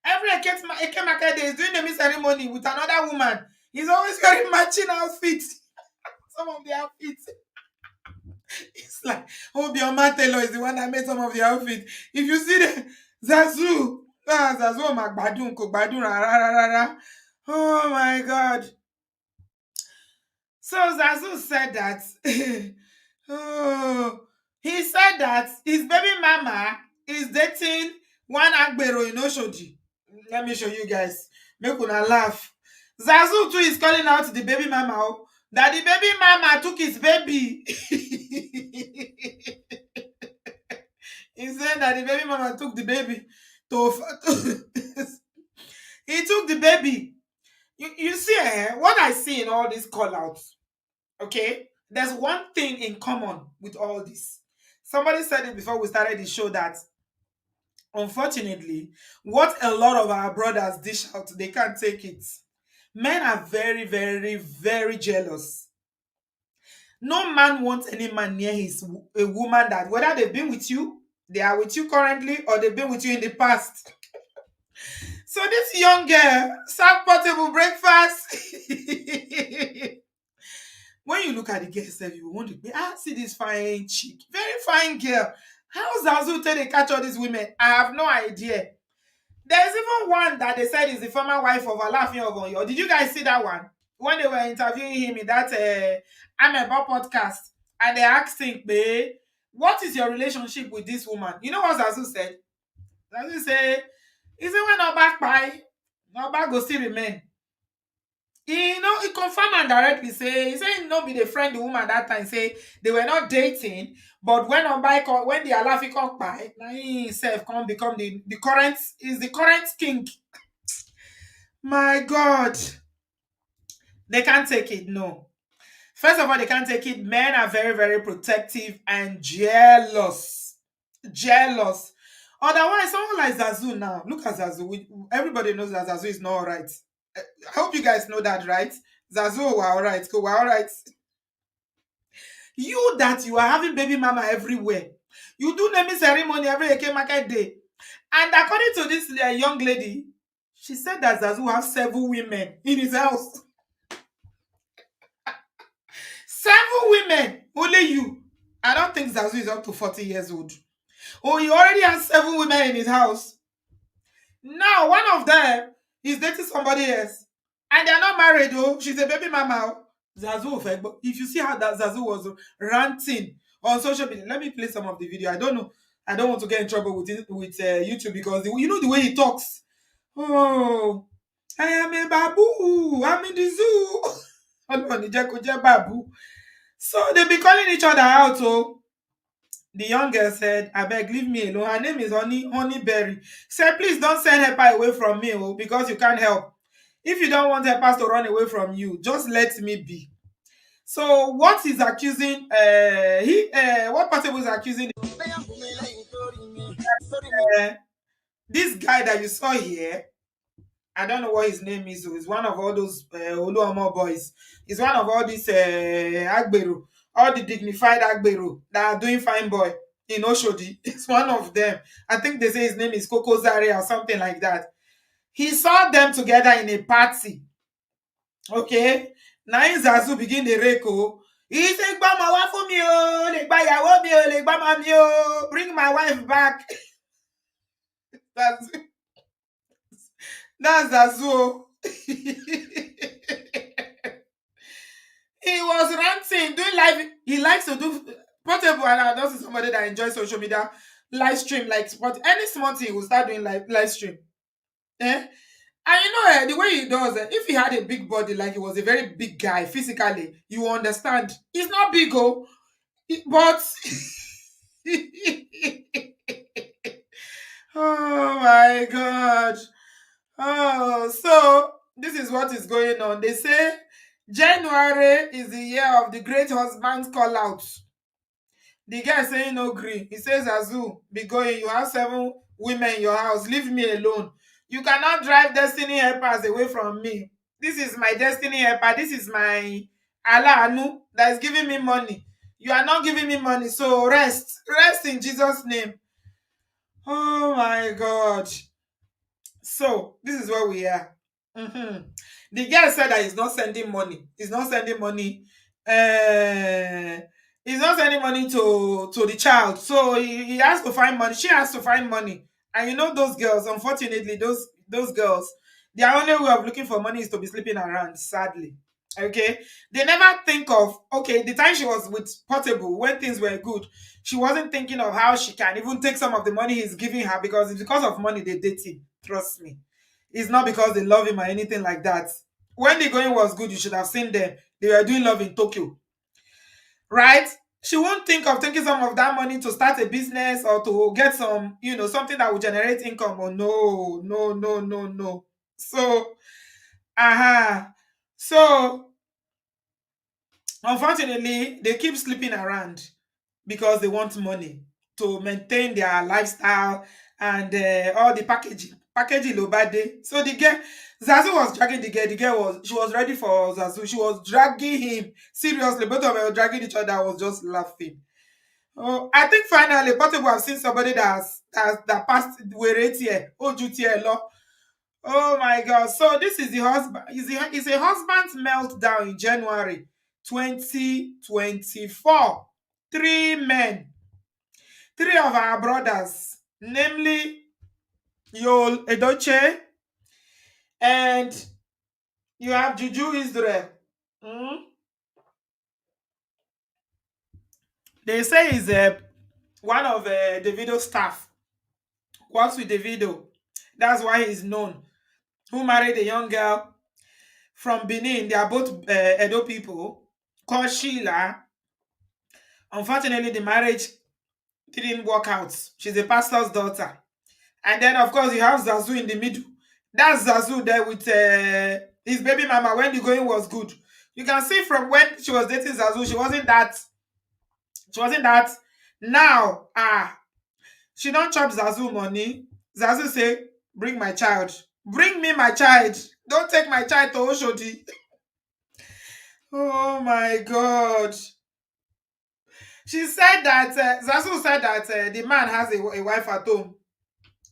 Every Eke market day is doing the ceremony with another woman. He's always wearing matching outfits. Some of the outfits. It's like, Obioma Taylor is the one that made some of the outfits. If you see the Zazu, Zazu Magbadun, Kogbadun, rara. Oh my God. So Zazu said that, he said that his baby mama is dating one Agbero in Oshodi. Let me show you guys. Make una laugh. Zazu too is calling out the baby mama that the baby mama took his baby. He said that the baby mama took the baby he took the baby. You see, what I see in all these call outs, okay? There's one thing in common with all this. Somebody said it before we started the show that unfortunately, what a lot of our brothers dish out, they can't take it. Men are very, very, very jealous. No man wants any man near a woman that whether they've been with you, they are with you currently, or they've been with you in the past. So this young girl served Portable breakfast. When you look at the girl, you want to be, see this fine chick, very fine girl. How Zazu tell they catch all these women? I have no idea. There's even one that they said is the former wife of Alafin Ogonyo. Did you guys see that one? When they were interviewing him in that Amebo podcast, and they asked him, babe, what is your relationship with this woman? You know what Zazu said? Zazu said, he said, when no back by, no back go still remain. He confirmed and directly say, he say no be the friend the woman that time, say they were not dating, but when on by when the Alafi come by, now he himself come become the current, is the current king. My God, they can't take it. No, first of all, they can't take it. Men are very, very protective and jealous. Jealous. Otherwise, someone like Zazu now, look at Zazu. Everybody knows that Zazu is not all right. I hope you guys know that, right? Zazu, we're all right. Go, we're all right. You that you are having baby mama everywhere. You do naming ceremony every Eke market day. And according to this young lady, she said that Zazu have 7 women in his house. 7 women, only you. I don't think Zazu is up to 40 years old. Oh, he already has 7 women in his house. Now, one of them is dating somebody else. And they're not married, though. She's a baby mama. Zazu, if you see how that Zazu was ranting on social media, let me play some of the video. I don't know. I don't want to get in trouble with YouTube because you know the way he talks. Oh, I am a babu. I'm in the zoo. Hold on, Ijekoje babu. So they be calling each other out. Oh, the young girl said, I beg, leave me alone. Her name is Honeyberry. Said, please don't send her away from me, oh, because you can't help. If you don't want her to run away from you, just let me be. So what he's accusing, what Portable is accusing, this guy that you saw here, I don't know what his name is. He's one of all those Oluomo boys. He's one of all these Agbero, all the dignified Agbero that are doing fine boy in Oshodi. It's one of them. I think they say his name is Koko Zaria or something like that. He saw them together in a party. Okay, now in Zazu begin the reko. He said, "Gba my wife for me, oh, le gba yawo mi oh, le gba mami oh, bring my wife back." That's Zazu. He was ranting, doing live. He likes to do Portable, and I know somebody that enjoys social media live stream, like but any small thing he will start doing live stream. Eh? And you know, the way he does it, if he had a big body, like he was a very big guy physically, you understand. He's not big, oh, but oh my God. Oh, so this is what is going on. They say January is the year of the great husband's call out. The guy saying no green. He says, Azu, be going. You have 7 women in your house. Leave me alone. You cannot drive destiny helpers away from me. This is my destiny helper. This is my Allah Anu that is giving me money. You are not giving me money. So rest. Rest in Jesus' name. Oh my God. So this is where we are. The guy said that he's not sending money. He's not sending money. Uh, he's not sending money to the child. So he has to find money. She has to find money. And you know those girls, unfortunately, those girls, their only way of looking for money is to be sleeping around, sadly. Okay. They never think of, okay, the time she was with Portable, when things were good, she wasn't thinking of how she can even take some of the money he's giving her, because it's because of money they date him. Trust me. It's not because they love him or anything like that. When the going was good, you should have seen them. They were doing love in Tokyo. Right? She won't think of taking some of that money to start a business or to get some, something that will generate income. Oh no, no, no, no, no. So, so unfortunately, they keep sleeping around because they want money to maintain their lifestyle and all the packaging Lobade. So the girl, Zazu was dragging the girl. The girl was ready for Zazu. She was dragging him seriously. Both of them were dragging each other. I was just laughing. Oh, I think finally, Portable have seen somebody that passed Weret here. Law. Oh my God! So this is the husband. Is a husband's meltdown in January 2024. 3 men, 3 of our brothers, namely Yol Edochie, and you have Juju Israel. Mm? They say he's one of Davido's staff, works with Davido. That's why he's known. Who married a young girl, from Benin. They are both Edo people, called Sheila. Unfortunately, the marriage didn't work out. She's a pastor's daughter. And then, of course, you have Zazu in the middle. That's Zazu there with his baby mama when the going was good. You can see from when she was dating Zazu, she wasn't that now. She don't chop Zazu money. Zazu say, bring my child. Bring me my child. Don't take my child to Oshodi. Oh my God. She said that, Zazu said that the man has a wife at home.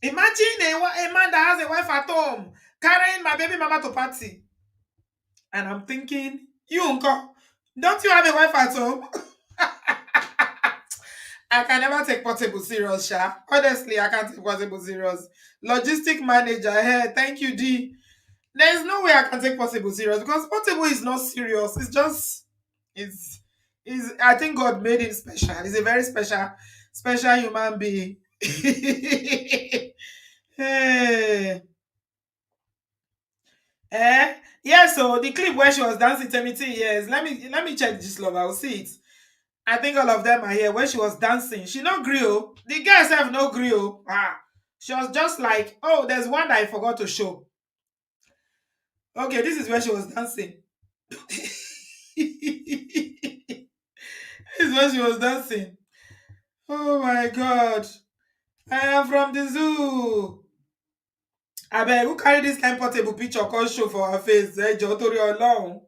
Imagine a man that has a wife at home carrying my baby mama to party. And I'm thinking, you uncle, don't you have a wife at home? I can never take Portable serious, Sha. Honestly, I can't take Portable serious. Logistic manager, hey, thank you, D. There's no way I can take Portable serious because Portable is not serious. It's just, it's, I think God made him special. He's a very special human being. Hey. Eh? Yeah, so the clip where she was dancing 70 years. Let me check this love. I'll see it. I think all of them are here. Where she was dancing. She no grill. The girls have no grill. She was just like, oh, there's one that I forgot to show. Okay, this is where she was dancing. This is where she was dancing. Oh my God. I am from the zoo. I beg, who carry this kind Portable picture called show for her face? Tori alone.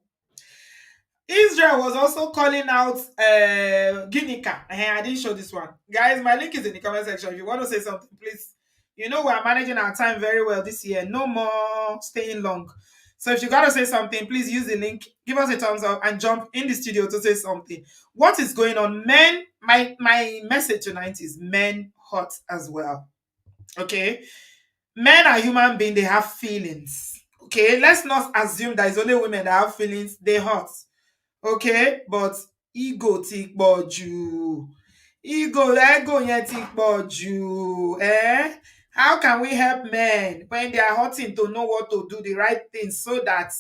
Israel was also calling out Guinica. I didn't show this one. Guys, my link is in the comment section. If you want to say something, please. You know we're managing our time very well this year. No more staying long. So if you got to say something, please use the link. Give us a thumbs up and jump in the studio to say something. What is going on? Men, my message tonight is men hot as well. Okay? Men are human beings. They have feelings. Okay? Let's not assume that it's only women that have feelings. They hot. Okay, but ego ti pọ̀ jù. Ego yẹn ti pọ̀ jù. How can we help men when they are hurting to know what to do, the right things, so that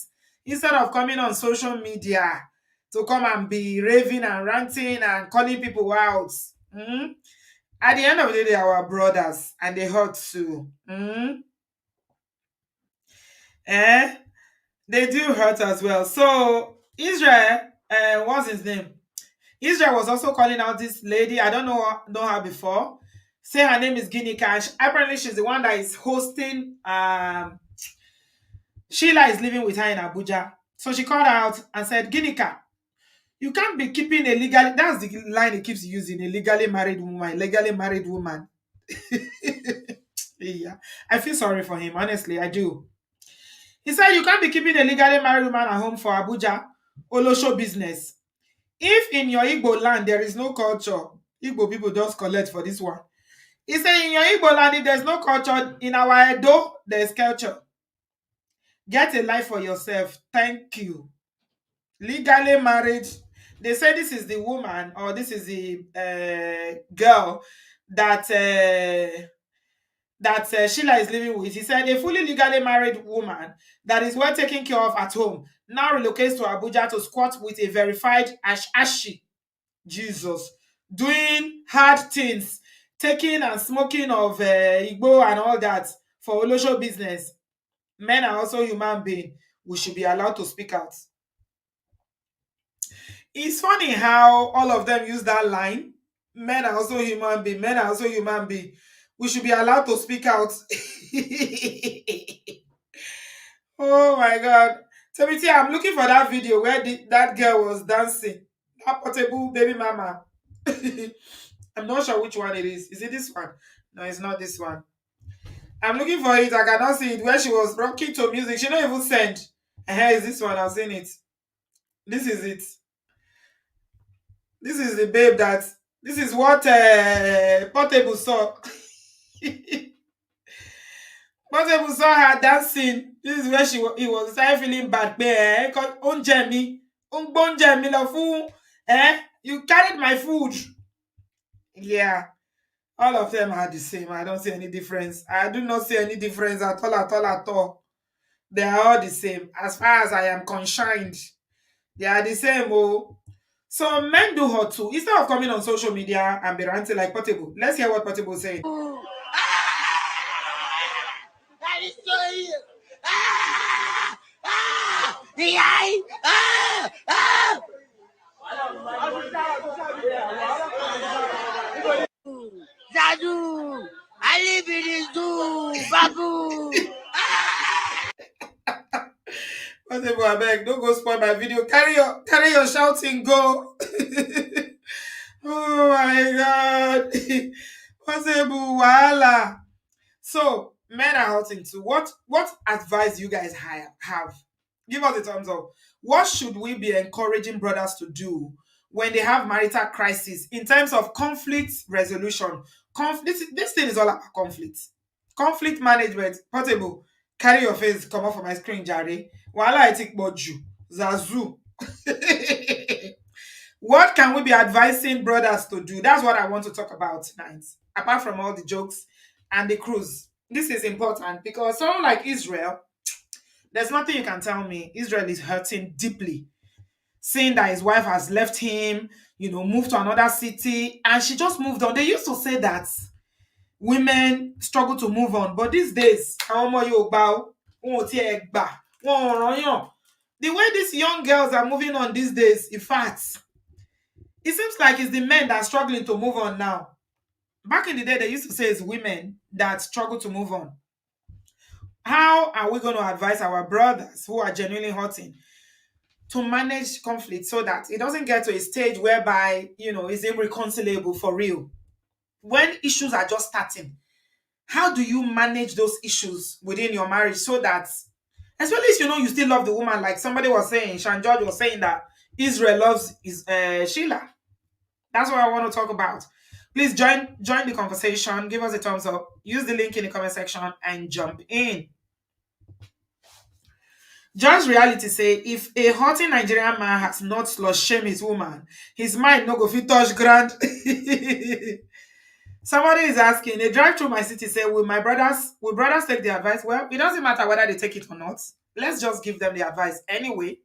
instead of coming on social media to come and be raving and ranting and calling people out, at the end of the day, they are our brothers and they hurt too. They do hurt as well. So Israel, what's his name? Israel was also calling out this lady. I don't know her before. Say her name is Guinea Cash. Apparently, she's the one that is hosting. Sheila is living with her in Abuja. So she called her out and said, Ginika, you can't be keeping a legally, that's the line he keeps using, a legally married woman. Yeah. I feel sorry for him, honestly, I do. He said, you can't be keeping a legally married woman at home for Abuja Olosho business. If in your Igbo land there is no culture, Igbo people just collect for this one. He said, in your Igbo land, if there's no culture, in our Edo, there's culture. Get a life for yourself. Thank you. Legally married. They say this is the woman or this is the girl that Sheila is living with. He said a fully legally married woman that is well taken care of at home now relocates to Abuja to squat with a verified Ashi. Jesus. Doing hard things, taking and smoking of Igbo and all that for Olosho business. Men are also human beings. We should be allowed to speak out. It's funny how all of them use that line. Men are also human beings. Men are also human beings. We should be allowed to speak out. Oh my God. So, I'm looking for that video where that girl was dancing. That Portable baby mama. I'm not sure which one it is. Is it this one? No, it's not this one. I'm looking for it. I cannot see it. Where she was rocking to music. She don't even send. Is this one? I've seen it. This is it. This is the babe that. This is what Portable saw. Portable saw her dancing. This is where he was started feeling bad. You carried my food. Yeah. All of them are the same. I don't see any difference. I do not see any difference at all. They are all the same. As far as I am concerned, they are the same. Oh. So men do hot too. Instead of coming on social media and be ranting like Portable, let's hear what Portable is saying. That is so here. Ah! Ah! The eye! Ah! Ah! Zadu! I live in this zoo! Babu! Portable, I beg, don't go spoil my video. Carry your shouting, go. Oh my god. Portable, voila. So men are hurting too. What advice you guys have? Give us a thumbs up. What should we be encouraging brothers to do when they have marital crisis in terms of conflict resolution? This thing is all about conflict. Conflict management. Portable. Carry your face, come off of my screen, Jerry. While I take Boju. Zazu. What can we be advising brothers to do? That's what I want to talk about tonight. Apart from all the jokes and the cruise. This is important because someone like Israel, there's nothing you can tell me. Israel is hurting deeply, seeing that his wife has left him, moved to another city, and she just moved on. They used to say that women struggle to move on, but these days, àwọn ọmọ Yorùbá, wọn ò tiẹ̀ gbà, wọn ò rányàn. The way these young girls are moving on these days, in fact, it seems like it's the men that are struggling to move on now. Back in the day, they used to say it's women that struggle to move on. How are we going to advise our brothers who are genuinely hurting to manage conflict so that it doesn't get to a stage whereby, it's irreconcilable for real? When issues are just starting, how do you manage those issues within your marriage so that, especially if you still love the woman, like somebody was saying, Shan George was saying that Israel loves Sheila. That's what I want to talk about. Please join the conversation. Give us a thumbs up. Use the link in the comment section and jump in. Just reality say if a hurting Nigerian man has not slut shame his woman, his mind no go fit touch ground. Somebody is asking, a drive through my city say, will brothers take the advice? Well, it doesn't matter whether they take it or not. Let's just give them the advice anyway.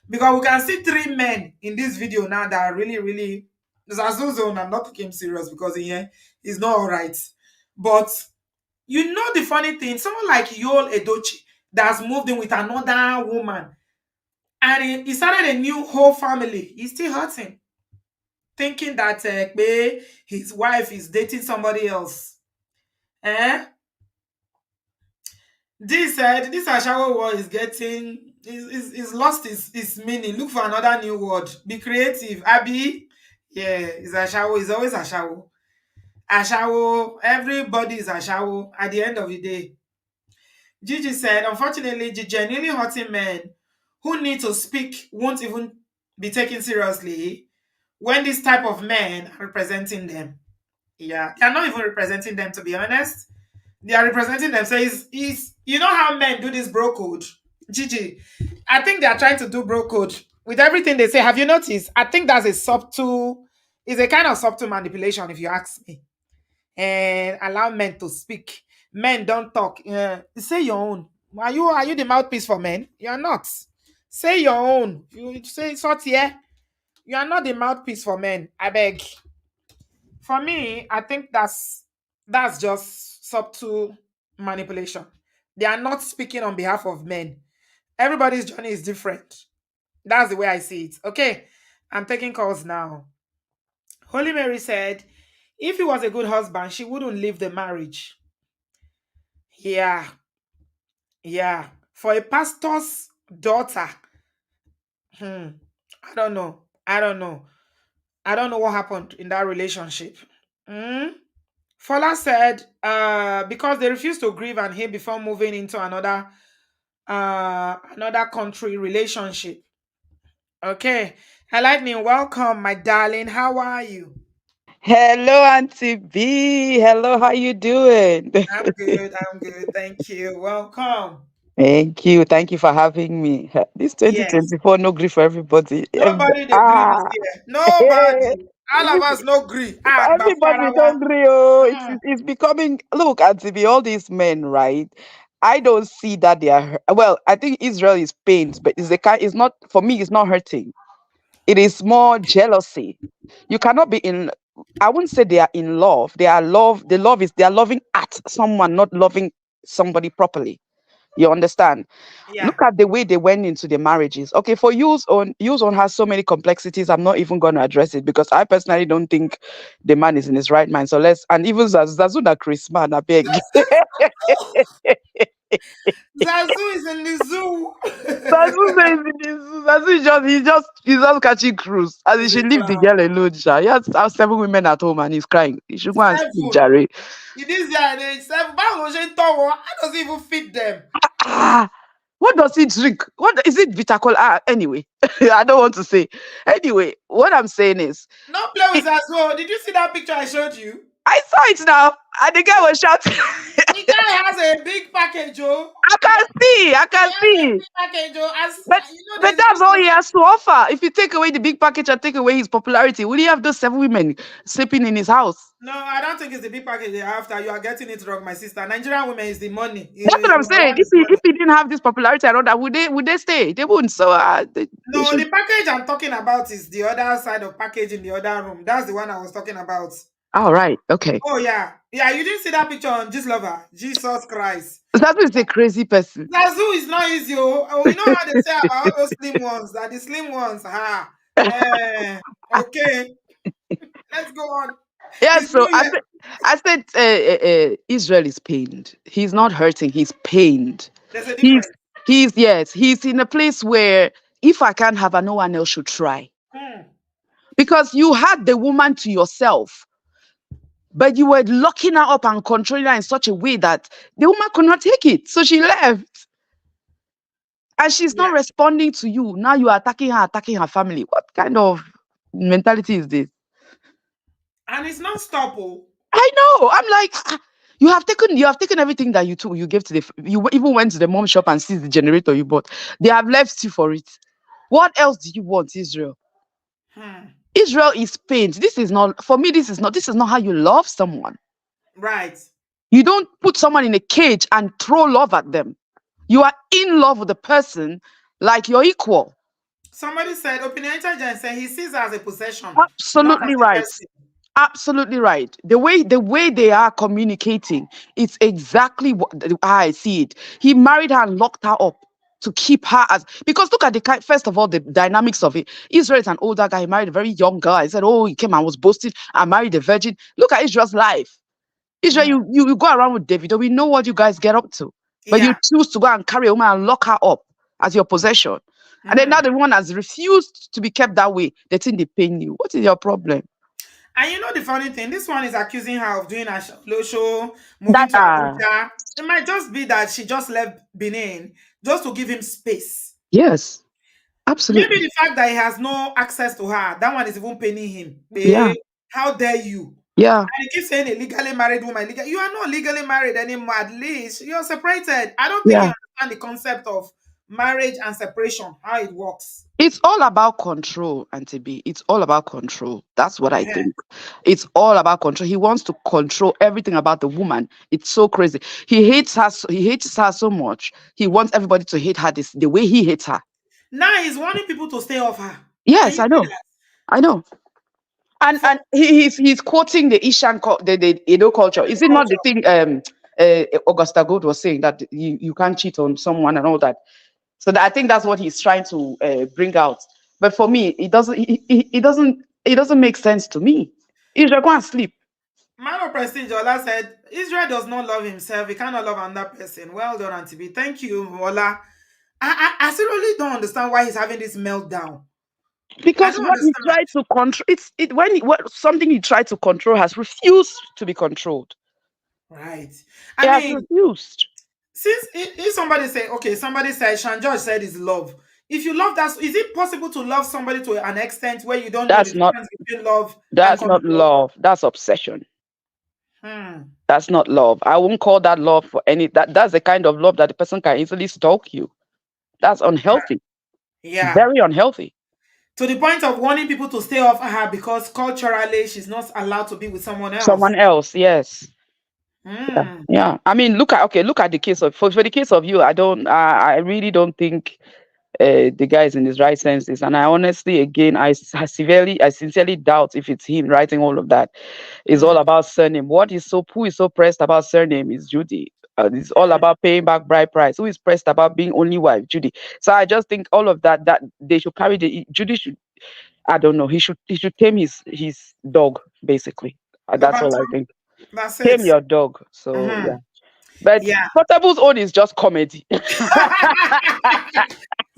Because we can see 3 men in this video now that are really, really Zazuzo. I'm not taking him serious because he's not all right. But the funny thing, someone like Yul Edochie that's moved in with another woman and he started a new whole family. He's still hurting, thinking that his wife is dating somebody else. Eh? This Ashawo word is getting is lost his meaning. Look for another new word. Be creative. Abby, yeah, it's Ashawo. It's always Ashawo. Ashawo. Everybody is Ashawo at the end of the day. Gigi said, unfortunately, the genuinely hurting men who need to speak won't even be taken seriously when this type of men are representing them. Yeah, they're not even representing them, to be honest. They are representing themselves. Is you know how men do this bro code? Gigi, I think they are trying to do bro code with everything they say. Have you noticed? I think that's it's a kind of subtle manipulation, if you ask me. And allow men to speak. Men don't talk. Say your own. Are you the mouthpiece for men? You're not. Say your own. You say sort here. You are not the mouthpiece for men. I beg. For me, I think that's just subtle manipulation. They are not speaking on behalf of men. Everybody's journey is different. That's the way I see it. Okay, I'm taking calls now. Holy Mary said, if he was a good husband, she wouldn't leave the marriage. Yeah, yeah. For a pastor's daughter, I don't know. I don't know. I don't know what happened in that relationship. Hmm? Fola said, because they refused to grieve and heal before moving into another country relationship. Okay. Lightning, welcome, my darling. How are you? Hello, Auntie B. Hello, how you doing? I'm good. I'm good. Thank you. Welcome. Thank you. Thank you for having me. This Yes. 2024, no grief for everybody. Nobody they agree this year. Nobody. All of us no agree. Ah, Everybody is Bafarawa. hungry. Oh, Mm. it's becoming. Look, Auntie B, all these men, right? I don't see that they are well, I think Israel is pained, but it's the kind it's not for me, it's not hurting. It is more jealousy. You cannot be in I wouldn't say they are in love. They are love the love is they are loving at someone, not loving somebody properly. You understand? Yeah. Look at the way they went into the marriages. Okay, for use on has so many complexities. I'm not even going to address it because I personally don't think the man is in his right mind. So let's and even Zazuna Chris man, I beg. Zazu is in the zoo. Zazu is he's just catching cruise. And he He's a should leave the clown. girl alone. Sha. He has 7 women at home and he's crying. He should go and sleep, Seven. Jerry. In this day and age, seven. Báwo ló ṣe ń tọ́ wọn? How does it even fit them? Ah, what does he drink? What is it? Vitacol? Anyway, I don't want to say. Anyway, what I'm saying is, Don't play it, with Zazu. Did you see that picture I showed you? I saw it now, and the guy was shouting. The guy has a big package, oh. I can see, I He can has a see. big package, oh. As But you know, but there's that's this. all he has to offer. If you take away the big package and take away his popularity, would he have those 7 women sleeping in his house? No, I don't think it's the big package they have. That you are getting it wrong, my sister. Nigerian women is the money. That's what I'm Number saying. one is If money. he didn't have this popularity and all that, would they stay? They wouldn't. So they No, should. the package I'm talking about is the other side of package in the other room. That's the one I was talking about. All right. Okay. Oh yeah, yeah. You didn't see that picture on Gist Lover. Jesus Christ. That is a crazy person. Zazu is not easy. Oh, you know how they say about all those slim ones? That the slim ones. Okay. Let's go on. Yeah, It's so New Year. I said Israel is pained. He's not hurting. He's pained. There's a He's difference. yes. He's in a place where if I can't have her, no one else should try. Hmm. Because you had the woman to yourself, but you were locking her up and controlling her in such a way that the woman could not take it. So she left. And she's Yeah. not responding to you. Now you are attacking her family. What kind of mentality is this? And it's not stop. Oh. I know. I'm like, you have taken everything that you took, you gave to you even went to the mom shop and seized the generator you bought. They have left you for it. What else do you want, Israel? Hmm. Israel is pained. This is not for me, this is not how you love someone. Right. You don't put someone in a cage and throw love at them. You are in love with the person like you're equal. Somebody said, opinionated Jen said he sees her as a possession, not as Absolutely a right. person. Absolutely right. The way they are communicating, it's exactly how I see it. He married her and locked her up to keep her as because look at the first of all the dynamics of it. Israel is an older guy. He married a very young girl. He said, "Oh, he came and was boasting. I married a virgin." Look at Israel's life. Israel, Hmm. you go around with David. We know what you guys get up to, but you Yeah. choose to go and carry a woman and lock her up as your possession. And then Hmm. now the woman has refused to be kept that way. They think they paying you. What is your problem? And you know the funny thing, this one is accusing her of doing a low show, moving That to Abuja. It might just be that she just left Benin just to give him space. yes, Maybe absolutely. the fact that he has no access to her, that one is even paining him. Yeah, How dare you? yeah, And he keeps saying a legally married woman. You are not legally married anymore, at least. You're separated. I don't think yeah. you understand the concept of marriage and separation, how it works. It's all about control, Auntie B. It's all about control. That's what I Ehen. think. It's all about control. He wants to control everything about the woman. It's so crazy. He hates her. He hates her so much. He wants everybody to hate her the way he hates her. Now he's wanting people to stay off her. Can Yes, you I see know. that? I know. And For and he's quoting the the Edo culture. Is it not the culture. thing Augusta Gold was saying that you can't cheat on someone and all that? So I think that's what he's trying to bring out. But for me, it doesn't make sense to me. You should go and sleep. Man of Prestige Ola said, Israel does not love himself. He cannot love another person. Well done, Auntie B. Thank you, Ola. I still really don't understand why he's having this meltdown. I Because don't what he understand. tried to control, something he tried to control has refused to be controlled. Right. It I has mean, refused. since if somebody say, okay, somebody said, Shan George said is love. If you love that, is it possible to love somebody to an extent where you don't know the That's not difference between love and that's not control? love. That's obsession. Hmm. That's not love. I won't call that love for any that's the kind of love that the person can easily stalk you. That's unhealthy. Yeah. Very unhealthy. To the point of wanting people to stay off her because culturally she's not allowed to be with someone else. Someone else, yes. Yeah, Mm. yeah. I mean, look at the case of for the case of you. I really don't think the guy is in his right senses, and I honestly, again, I sincerely doubt if it's him writing all of that. It's all Mm. about surname. Who is so pressed about surname is Judy. It's all about paying back bride price. Who is pressed about being only wife? Judy. So I just think all of that they should carry the Judy should. I don't know. He should tame his dog basically. That's all I Overton, think. that's Tame it. your dog. So Hmm. yeah. But Yeah. Portable's own is just comedy.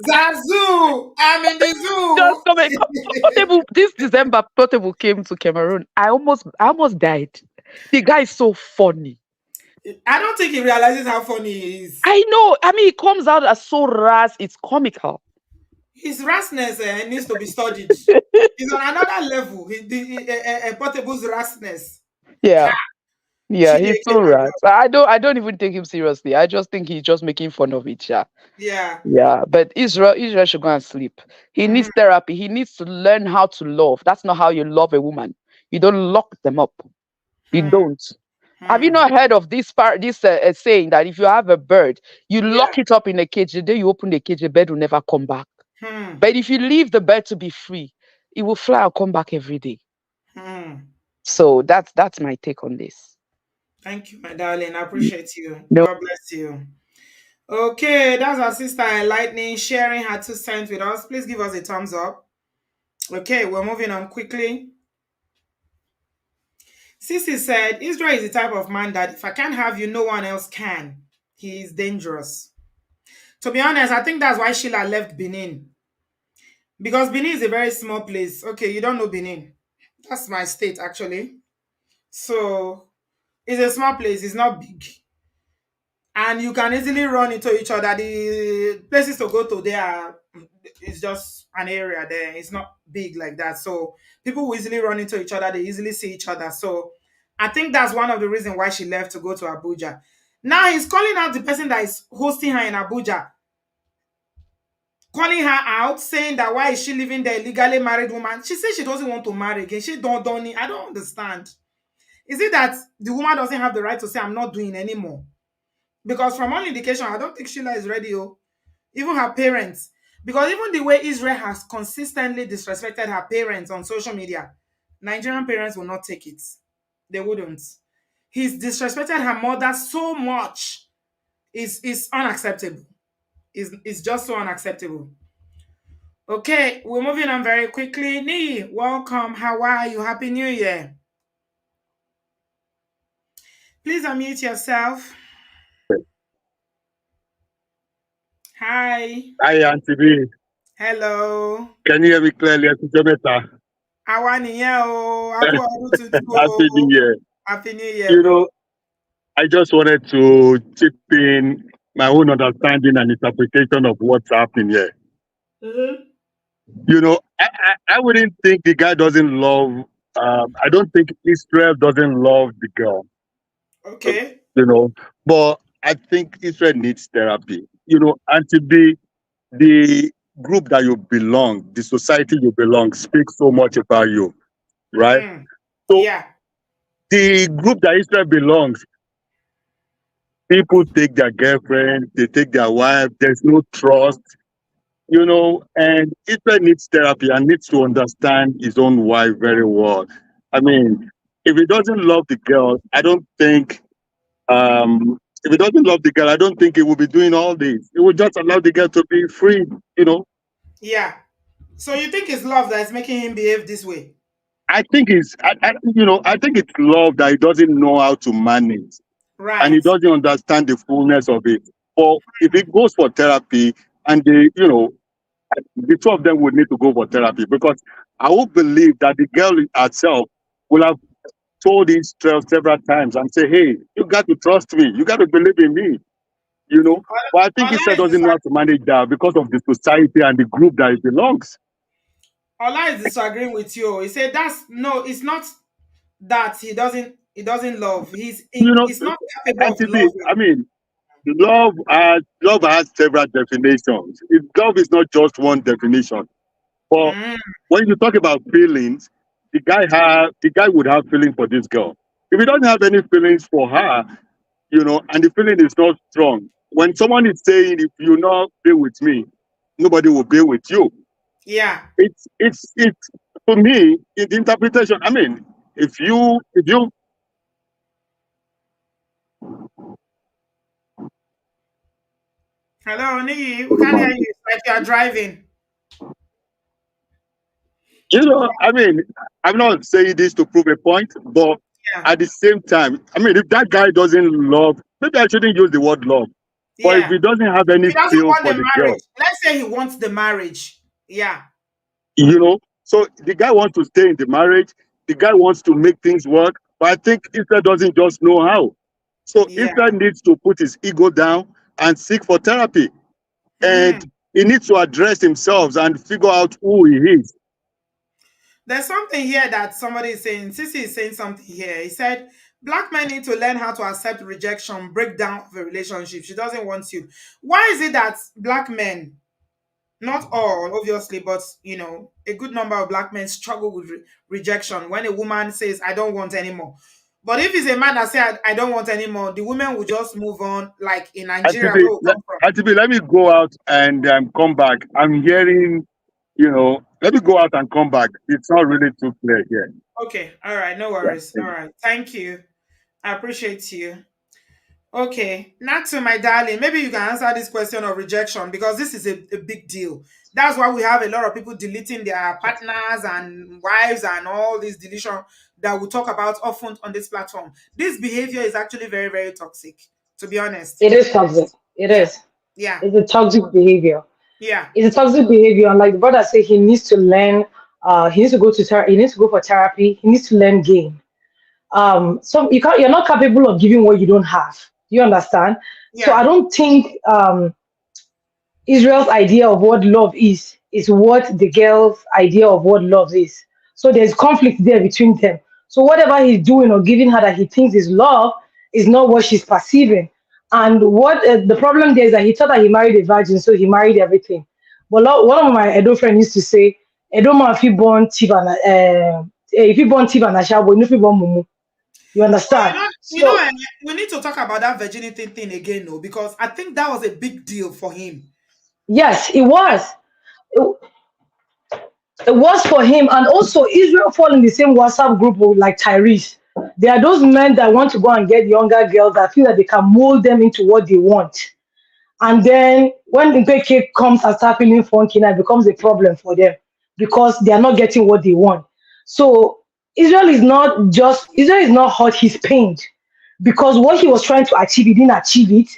Zazu, I'm in the Just zoo. comedy. Portable. This December, Portable came to Cameroon. I almost died. The guy is so funny. I don't think he realizes how funny he is. I know. I mean, it comes out as so ras. It's comical. His rasness needs to be studied. He's on another level. Portable's rasness. Yeah, Ha! yeah. He's Chineke, so my ras. God. I don't even take him seriously. I just think he's just making fun of it. Yeah, Yeah. yeah. But Israel should go and sleep. He Hmm. needs therapy. He needs to learn how to love. That's not how you love a woman. You don't lock them up. You Hmm. don't. Have you Hmm. not heard of this saying that if you have a bird, you Yeah. lock it up in a cage. The day you open the cage, the bird will never come back. Hmm. But if you leave the bird to be free, it will fly and come back every day. Hmm. So that's my take on this. Thank you, my darling. I appreciate you. No, God bless you. Okay, that's our sister Lightning sharing her 2 cents with us. Please give us a thumbs up. Okay, we're moving on quickly. Sissy said, Israel is the type of man that if I can't have you, no one else can. He is dangerous. To be honest, I think that's why Sheila left Benin. Because Benin is a very small place. Okay, you don't know Benin. That's my state, actually. So it's a small place, it's not big. And you can easily run into each other. The places to go to there are, it's just an area there. It's not big like that. So people will easily run into each other. They easily see each other. So I think that's one of the reasons why she left to go to Abuja. Now he's calling out the person that is hosting her in Abuja, calling her out, saying that why is she living there, legally married woman. She says she doesn't want to marry again. She don't need. I don't understand. Is it that the woman doesn't have the right to say I'm not doing anymore? Because from all indication, I don't think Sheila is ready. Oh, even her parents. Because even the way Israel has consistently disrespected her parents on social media, Nigerian parents will not take it. They wouldn't. He's disrespected her mother so much. Is unacceptable. Is just so unacceptable. Okay, we're moving on very quickly. Nee, welcome. How are you? Happy New Year. Please unmute yourself. Hi. Hi, Auntie B. Hello. Can you hear me clearly? Better. Àwa nìyẹn o. A kú ọdún tuntun Happy New o. Year. Happy New Year, You bro. know, I just wanted to chip in my own understanding and interpretation of what's happening here. Mhm. I wouldn't think the guy doesn't love, I don't think Israel doesn't love the girl, Okay. you know, but I think Israel needs therapy. Auntie B, the group that you belong, the society you belong, speaks so much about you, right? Mm. So Yeah. the group that Israel belongs, people take their girlfriend, they take their wife, there's no trust, and Israel needs therapy and needs to understand his own wife very well. I mean, if he doesn't love the girl, I don't think if he doesn't love the girl, I don't think he will be doing all this. He will just allow the girl to be free, you know. Yeah. So you think it's love that is making him behave this way? I think it's love that he doesn't know how to manage and he Right. doesn't understand the fullness of it. But if he goes for therapy and the two of them would need to go for therapy because I would believe that the girl herself will have told Israel several times and say, hey, you got to trust me. You got to believe in me. But I think Ola Israel is, doesn't know how to manage that because of the society and the group that it belongs. Ola is disagreeing with you. He said that's no, it's not that he doesn't love. You know, He's not capable of Auntie B, loving. I mean, love has several definitions. Love is not just one definition. But Mm. when you talk about feelings, the guy would have feeling for this girl. If he doesn't have any feelings for her, and the feeling is not strong, when someone is saying, if you not be with me, nobody will be with you, Yeah. it's for me, in the interpretation. I mean, if you Hello, Niyi. We can't hear you. It's like you are driving. I mean, I'm not saying this to prove a point, but Yeah. at the same time, I mean, if that guy doesn't love, maybe I shouldn't use the word love, but if Yeah. he doesn't have If any he doesn't feel want for the the marriage, girl, let's say he wants the marriage. Yeah. so the guy wants to stay in the marriage, the guy wants to make things work, but I think Israel doesn't just know how. So Yeah. Israel needs to put his ego down and seek for therapy, and Mm. he needs to address himself and figure out who he is. There's something here that somebody is saying. Sissy is saying something here. He said, Black men need to learn how to accept rejection, breakdown of a relationship. She doesn't want you. Why is it that black men, not all, obviously, but a good number of black men struggle with rejection when a woman says, I don't want anymore. But if it's a man that says, I don't want anymore, the women will just move on, like in Nigeria, Atibi, where we come from. Let me go out and come back. I'm hearing, let me go out and come back. It's not really too clear here. Okay, all right, no Yeah. worries. All right, thank you. I appreciate you. Okay, now to my darling. Maybe you can answer this question of rejection because this is a big deal. That's why we have a lot of people deleting their partners and wives and all this deletion that we talk about often on this platform. This behavior is actually very, very toxic, to be honest. It is toxic. It Yeah, is. yeah, It's a toxic behavior. yeah, It's a toxic behavior. And like the brother said, he needs to learn. He needs to go to he needs to go for therapy. He needs to learn game. So you're not capable of giving what you don't have. You understand? So I yeah. don't think Israel's idea of what love is what the girl's idea of what love is. So there's conflict there between them. So whatever he's doing or giving her that he thinks is love is not what she's perceiving. And what the problem there is that he thought that he married a virgin, so he married everything. But one of my Edo friends used to say, "Edo man if you born thief and if you born thief and a shower, if you born mumu." You Well, understand? So we need to talk about that virginity thing again, though, because I think that was a big deal for him. yes, it was. It was for him, and also Israel fall in the same WhatsApp group with like Tyrese. There are those men that want to go and get younger girls that feel that they can mold them into what they want. And then when the Mpeke comes and start feeling funky, now it becomes a problem for them because they are not getting what they want. So Israel is not hurt, he's pained because what he was trying to achieve, he didn't achieve it,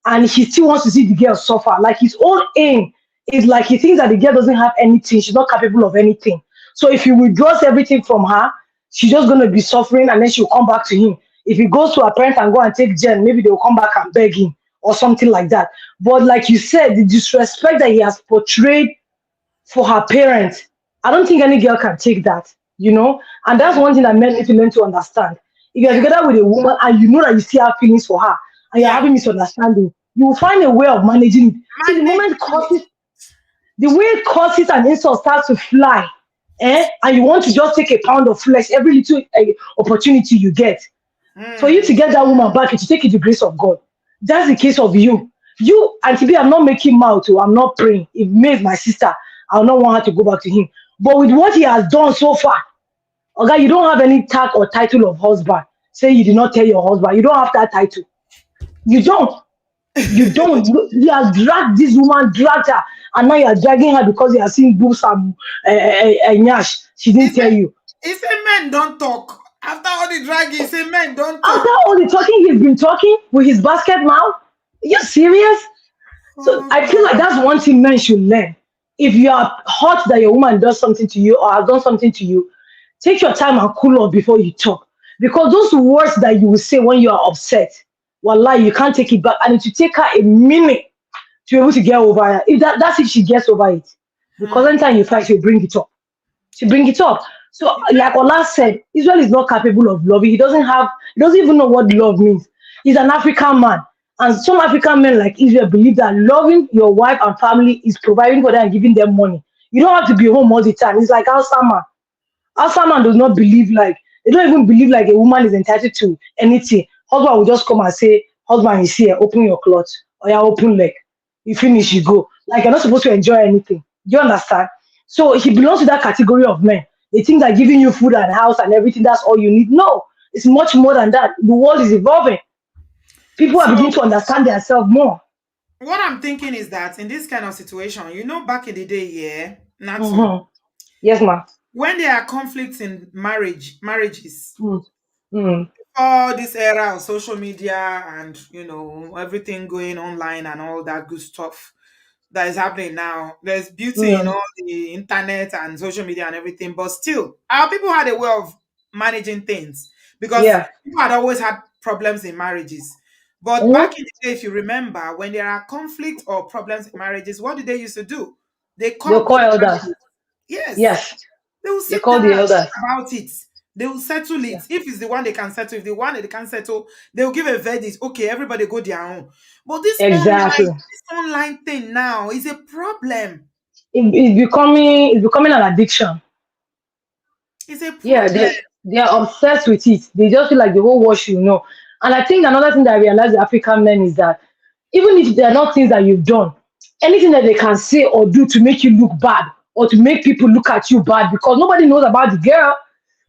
and he still wants to see the girl suffer. Like his own aim is like he thinks that the girl doesn't have anything, she's not capable of anything. So if he withdraws everything from her, she's just gonna be suffering, and then she'll come back to him. If he goes to her parents and go and take Jen, maybe they'll come back and beg him or something like that. But like you said, the disrespect that he has portrayed for her parents, I don't think any girl can take that. And that's Mm, one thing that men need to learn to understand. If you're yeah, together with a woman and you know that you still have feelings for her and you're yeah. having misunderstanding, you will find a way of managing it. See, Manage it. the way curses and insults start to fly, and you want to just take a pound of flesh every little opportunity you get. For you to Mm, get that woman back, it will take you the grace of God. That's the case of you. Auntie B, I'm not making mouth, oh, I'm not praying. If May is my sister, I'll not want her to go back to him. But with what he has done so far, okay, you don't have any tag or title of husband. Say you did not tell your husband. You don't have that title. You don't. You don't. You have dragged this woman, dragged her, and now you are dragging her because you are seeing boobs and nyash. She he didn't said, tell you. he said men don't talk. After all the dragging, he said men don't After talk. all the talking he's been talking with his basket mouth, are you serious? So Oh I feel like God. that's one thing men should learn. If you are hot that your woman does something to you or has done something to you, take your time and cool off before you talk. Because those words that you will say when you are upset, wallah, you can't take it back. And it will take her a minute to be able to get over it. If that's if she gets over it. Because Hmm. anytime you fight, she'll bring it up. She'll bring it up. So, He said, like Ola said, Israel is not capable of loving. He doesn't even know what love means. He's an African man. And some African men like Israel believe that loving your wife and family is providing for them and giving them money. You don't have to be home all the time. It's like Alzheimer. Alzheimer does not believe like They don't even believe like a woman is entitled to anything. Husband will just come and say, husband is here, open your cloth, or yeah, open leg. You finish, you go. Like you're not supposed to enjoy anything. Do you understand? So he belongs to that category of men. They think that giving you food and house and everything, that's all you need. No, it's much more than that. The world is evolving. People are beginning So to understand themselves more. what I'm thinking is that in this kind of situation, back in the day, yeah, Natu, Mm-hmm. Yes, ma'am. when there are conflicts in marriages, Mm. Mm. all this era of social media and everything going online and all that good stuff that is happening now. There's beauty in Mm. all the internet and social media and everything, but still, our people had a way of managing things because Yeah. people had always had problems in marriages. But Mm. back in the day, if you remember, when there are conflicts or problems in marriages, what do they used to do? They They'll call call both elders. families. Yes, Yes. they will They sit call down the and elders. talk about it. They will settle Yeah. it. If it's the one they can settle, if the one they can't settle, they will give a verdict. Okay, everybody go their own. But this online, Exactly. thing now is a problem. It's becoming an addiction. It's a Yeah, problem. they are obsessed with it. They just feel like the whole world should know. And I think another thing that I realize the African men is that even if they are not things that you've done, anything that they can say or do to make you look bad or to make people look at you bad because nobody knows about the girl.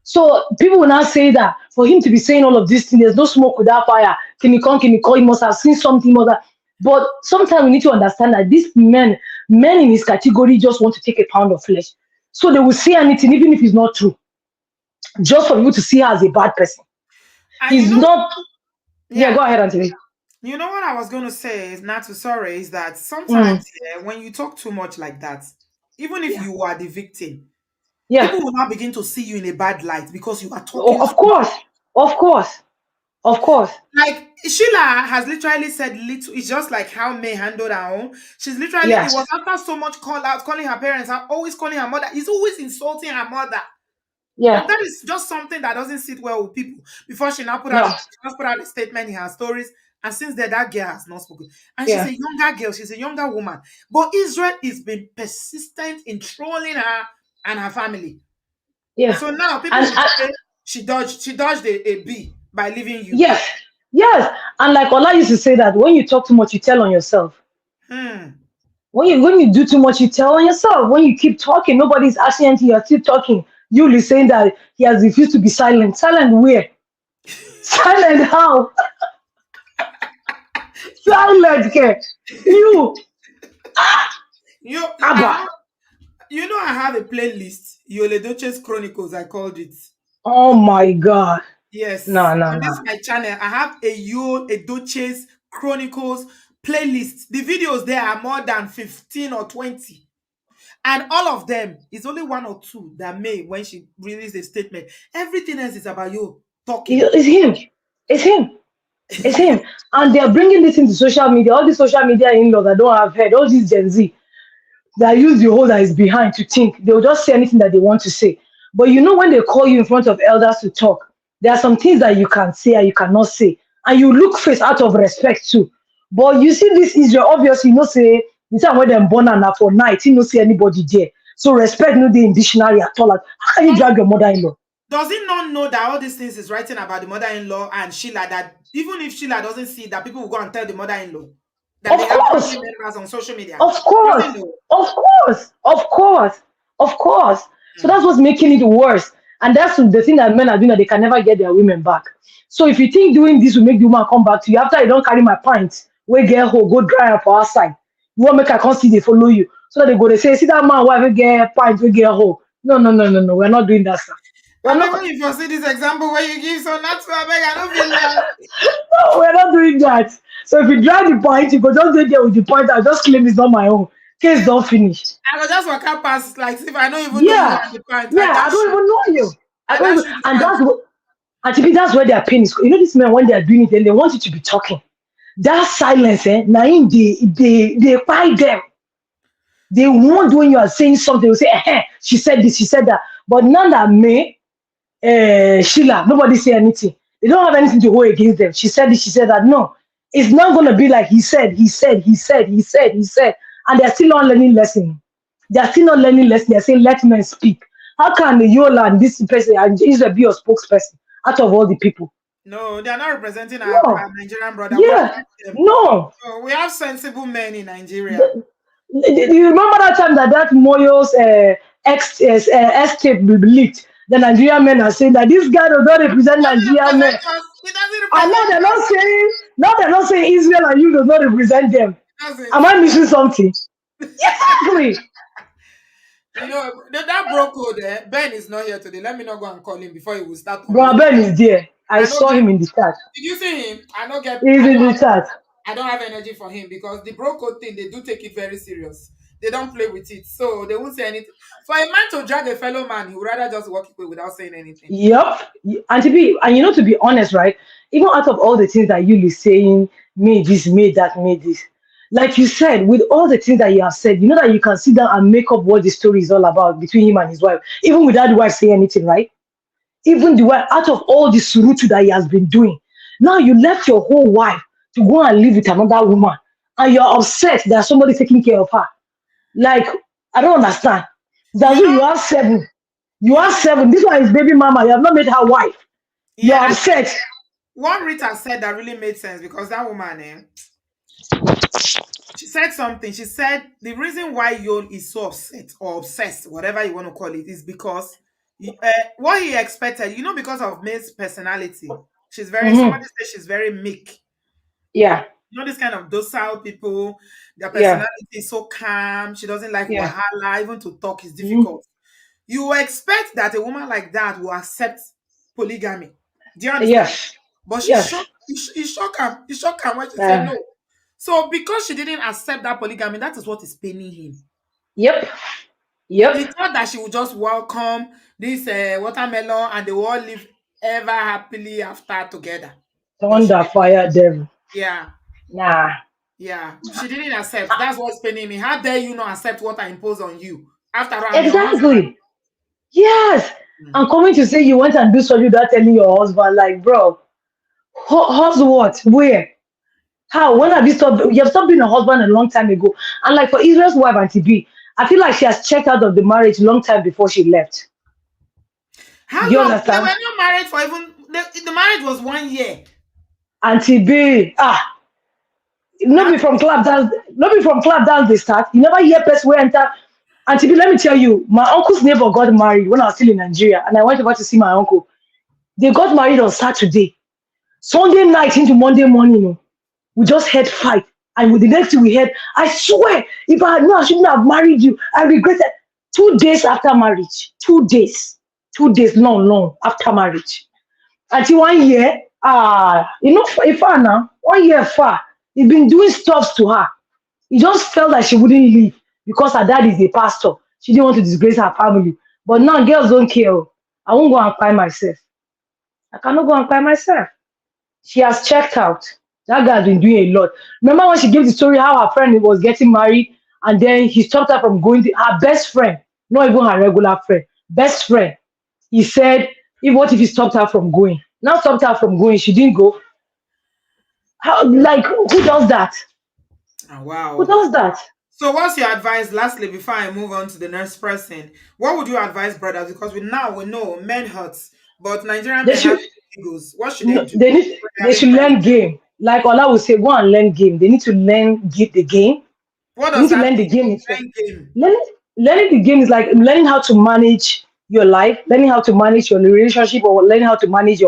So people will now say that for him to be saying all of these things, there's no smoke without fire. Can you call? He must have seen something more that. But sometimes we need to understand that these men in his category just want to take a pound of flesh. So they will say anything, even if it's not true, just for people to see her as a bad person. And He's not. Yeah, go yeah, ahead, Anthony. what I was going to say is not to sorry is that Mm, sometimes when you talk too much like that, even if yeah, you are the victim, yeah. people will now begin to see you in a bad light because you are talking Of so much. course, of course, of course. Like Sheila has literally said little. It's just like how May handled her own. She's literally Yeah, it was after so much call out, calling her parents, and always calling her mother. He's always insulting her mother. yeah. And that is just something that doesn't sit well with people. Before she now No, put out a statement in her stories. And since then, that girl has not spoken. And she's yeah, a younger girl, she's a younger woman. But Israel has been persistent in trolling her and her family. yeah. So now people And would say she dodged a bee by leaving you. yes, yes. And like Ola used to say that when you talk too much, you tell on yourself. Hmm. When you do too much, you tell on yourself. When you keep talking, nobody's asking anything, you're still talking. You is saying that he has refused to be silent. Silent where? Silent how? Silent care. You You I Abba. have I have a playlist. Edochie's Chronicles, I called it. Oh my god. Yes. No, no, On no. this my channel, I have Edochie's Chronicles playlist. The videos there are more than 15 or 20. And all of them is only one or two that May when she released a statement. Everything else is about you talking. It's him. It's him. It's him. And they're bringing this into social media. All these social media in-laws that don't have head, all these Gen Z that use the hole that is behind to think. They'll just say anything that they want to say. But when they call you in front of elders to talk, there are some things that you can say and you cannot say. And you look face out of respect too. But you see this Israel, obviously, say, the time when they're born and for night, you no see anybody there. So respect no dey in dictionary at all. Like, how can you drag your mother-in-law? Does he not know that all these things is writing about the mother-in-law and Sheila, that even if Sheila doesn't see it, that people will go and tell the mother-in-law that Of they have course. family members on social media? Of He course, doesn't know. of course, of course, of course. So Hmm. that's what's making it worse. And that's the thing that men are doing, that they can never get their women back. So if you think doing this will make the woman come back to you after you don't carry my pint, we get her, go dry her for outside. You want make I come see they follow you. So that they say, see that man, why we get pint, we get her. No, no, no, no, no. We're not doing that, sir. We're And not. even if you see this example where you give, so not to beg, I don't feel like No, we're not doing that. So if you drive the point, you go just get there with the point. I just claim it's not my own. Case don't finish. I will just walk out past, like if I don't even know you Yeah, at the point, I yeah. I dash don't you. even know you. I I don't dash even, you this and man. that's where their pain is. These men when they are doing it, then they want you to be talking. That silence, now they buy them. They want when you are saying something, they will say, she said this, she said that. But none that me, Sheila, nobody say anything. They don't have anything to hold against them. She said this, she said that. No, it's not gonna be like he said, and they're still not learning lesson. They're still not learning lesson. They're saying let men speak. How can Yola and this person and Israel be your spokesperson out of all the people? No, they are not representing No. our Nigerian brother. We Yeah. have them. No. So we have sensible men in Nigeria. You remember that time that Moyo's escape leaked? The Nigerian men are saying that this guy does not represent Doesn't Nigerian men. represent us. He doesn't And represent us. now they're not saying Israel and you does not represent them. He doesn't. Am I missing something? Exactly. You know, that bro code there, Ben is not here today. Let me not go and call him before he will start on Bro me. Ben is there. I I don't saw get, him in the chat. did you see him? He's in the chat. I don't have energy for him because the bro code thing, they do take it very serious. They don't play with it. So they won't say anything. For a man to drag a fellow man, he would rather just walk away without saying anything. Yep. And you know, to be honest, right? Even out of all the things that you is saying, made this, made that, made this. Like you said, with all the things that you have said, you know that you can sit down and make up what the story is all about between him and his wife, even without the wife saying anything, right? Even the wife, out of all the surutu that he has been doing, now you left your whole wife to go and live with another woman, and you're upset that somebody's taking care of her. Like, I don't understand. Zazu, You know, you have seven. You you have know, seven. This one is baby mama. You have not made her wife. You're yeah, upset. what Rita said that really made sense because that woman, she said something. She said the reason why Yon is so upset or obsessed, whatever you want to call it, is because what he expected, because of May's personality. Mm-hmm. Somebody said she's very meek. Yeah, This kind of docile people, their yeah, personality is so calm. She doesn't like yeah. wahala. Even to talk is Mm-hmm. difficult. You expect that a woman like that will accept polygamy. Do you understand? Yes, But she yes. shocked, he shocked her. He shocked her when she said Uh, no. So because she didn't accept that polygamy, that is what is paining him. yep, yep. He thought that she would just welcome this watermelon and they will all live ever happily after together. But she Thunder, didn't. fire, devil. Yeah, Nah. yeah. She didn't accept. That's what's paining me. How dare you not accept what I impose on you? After all, I'm your husband. Exactly. Yes. Mm. I'm coming to say you went and do surgery without telling your husband, like, bro, how's what? Where? How? When have you stopped? You have stopped being a husband a long time ago. And like for Israel's wife, Auntie B, I feel like she has checked out of the marriage long time before she left. Do How you long? They were understand? not married for even the marriage was 1 year. Auntie B, Now, not be from club dance they start. You never hear person where enter. Auntie B, let me tell you, my uncle's neighbor got married when I was still in Nigeria, and I went over to see my uncle. They got married on Saturday. Sunday night into Monday morning, we just had fight. And with the next thing we had, I swear, if I had known I shouldn't have married you, I regretted. 2 days after marriage, 2 days, 2 days, long after marriage. Until 1 year, far now, 1 year far. He's been doing stuff to her. He just felt like she wouldn't leave because her dad is a pastor. She didn't want to disgrace her family. But now girls don't care. I won't go and cry myself. I cannot go and cry myself. She has checked out. That guy has been doing a lot. Remember when she gave the story how her friend was getting married and then he stopped her from going to her best friend, not even her regular friend, best friend. He said, what if he stopped her from going? Now stopped her from going, she didn't go. How, like, who does that? Who wow. does that? So what's your advice lastly before I move on to the next person? What would you advise brothers? Because we know men hurts, but Nigerian They men have should egos. What should they no, do they when they're should having fight? learn game. Like Ola will say, go and learn game. They need to the game. What They does need to that learn the mean? game itself. Learn game. Learning the game is like learning how to manage your life, learning how to manage your relationship, or learning how to manage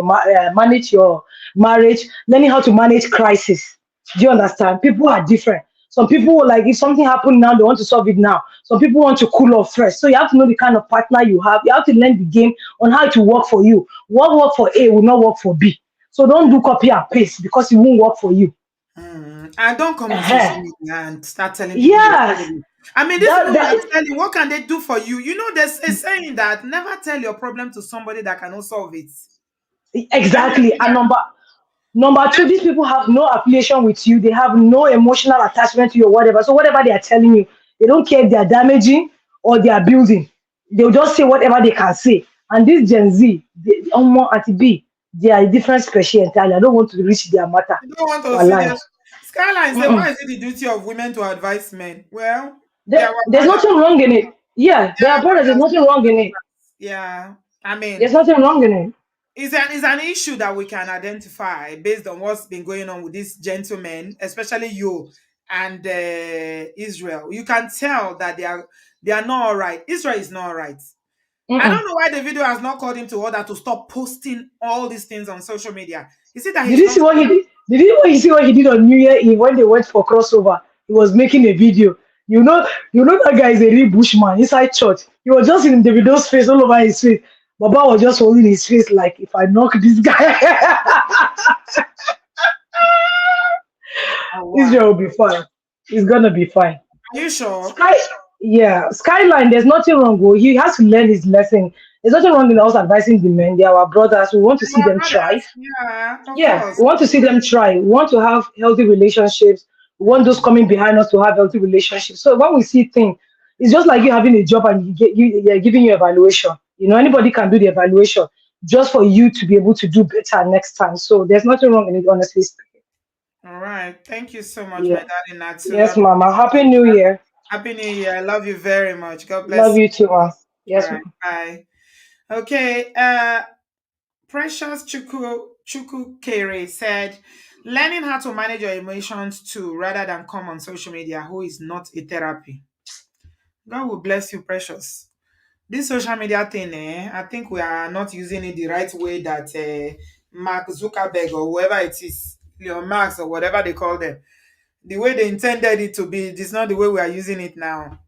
manage your marriage, learning how to manage crisis. Do you understand? People are different. Some people like if something happened now, they want to solve it now. Some people want to cool off first. So you have to know the kind of partner you have. You have to learn the game on how to work for you. What work for A will not work for B. So don't do copy and paste because it won't work for you. And don't come on social uh media and start telling people your Yes, story. I mean, these that people we are that telling, what can they do for you? There's a saying that never tell your problem to somebody that cannot solve it. Let me exactly. repeat And that. number two, these people have no affiliation with you. They have no emotional attachment to you or whatever. So whatever they are telling you, they don't care if they are damaging or they are building. They'll just say whatever they can say. And this Gen Z, Omo Auntie B, they are a different species entirely. I don't want to reach their matter. You don't want to see Wallahi. this. Skyline say, Mm-mm. why is it the duty of women to advise men? Well, they are our There's brothers. nothing wrong in it. Yeah, They they are are our brothers. There's brothers. nothing wrong in it. Yeah. I There's mean, nothing wrong in it. it's an issue that we can identify based on what's been going on with these gentlemen, especially you and Israel. You can tell that they are not all right. Israel is not all right. I Mm-mm. don't know why the video has not called him to order to stop posting all these things on social media. Is it that Did he's you not see what he did? You see what he did on New Year Eve when they went for crossover? He was making a video. You know that guy is a real bushman inside church. He was just in Davido's face, all over his face. Baba was just holding his face like, if I knock this guy, Oh, wow. Israel will be fine. It's gonna be fine. Are you sure? Sky, yeah, Skyline. There's nothing wrong. Oh, he has to learn his lesson. There's nothing wrong in us advising the men. They are our brothers. We want to see Our them thrive. brothers. Yeah, of Yeah, course. we want to see them try. We want to have healthy relationships. We want those coming behind us to have healthy relationships. So when we see things, it's just like you having a job and they're giving you evaluation. Anybody can do the evaluation just for you to be able to do better next time. So there's nothing wrong in it, honestly speaking. All right. Thank you so much, my Yeah. darling Natsu. Yes, Mama. Happy New Year. Happy New Year. I love you very much. God Love bless you too, Ma. you. All Yes, right. Mama. Bye. Okay. Precious Chuku Kere said, learning how to manage your emotions too, rather than come on social media, who is not a therapy. God will bless you, Precious. This social media thing, I think we are not using it the right way that Mark Zuckerberg or whoever it is, Leon Marx or whatever they call them, the way they intended it to be, this is not the way we are using it now.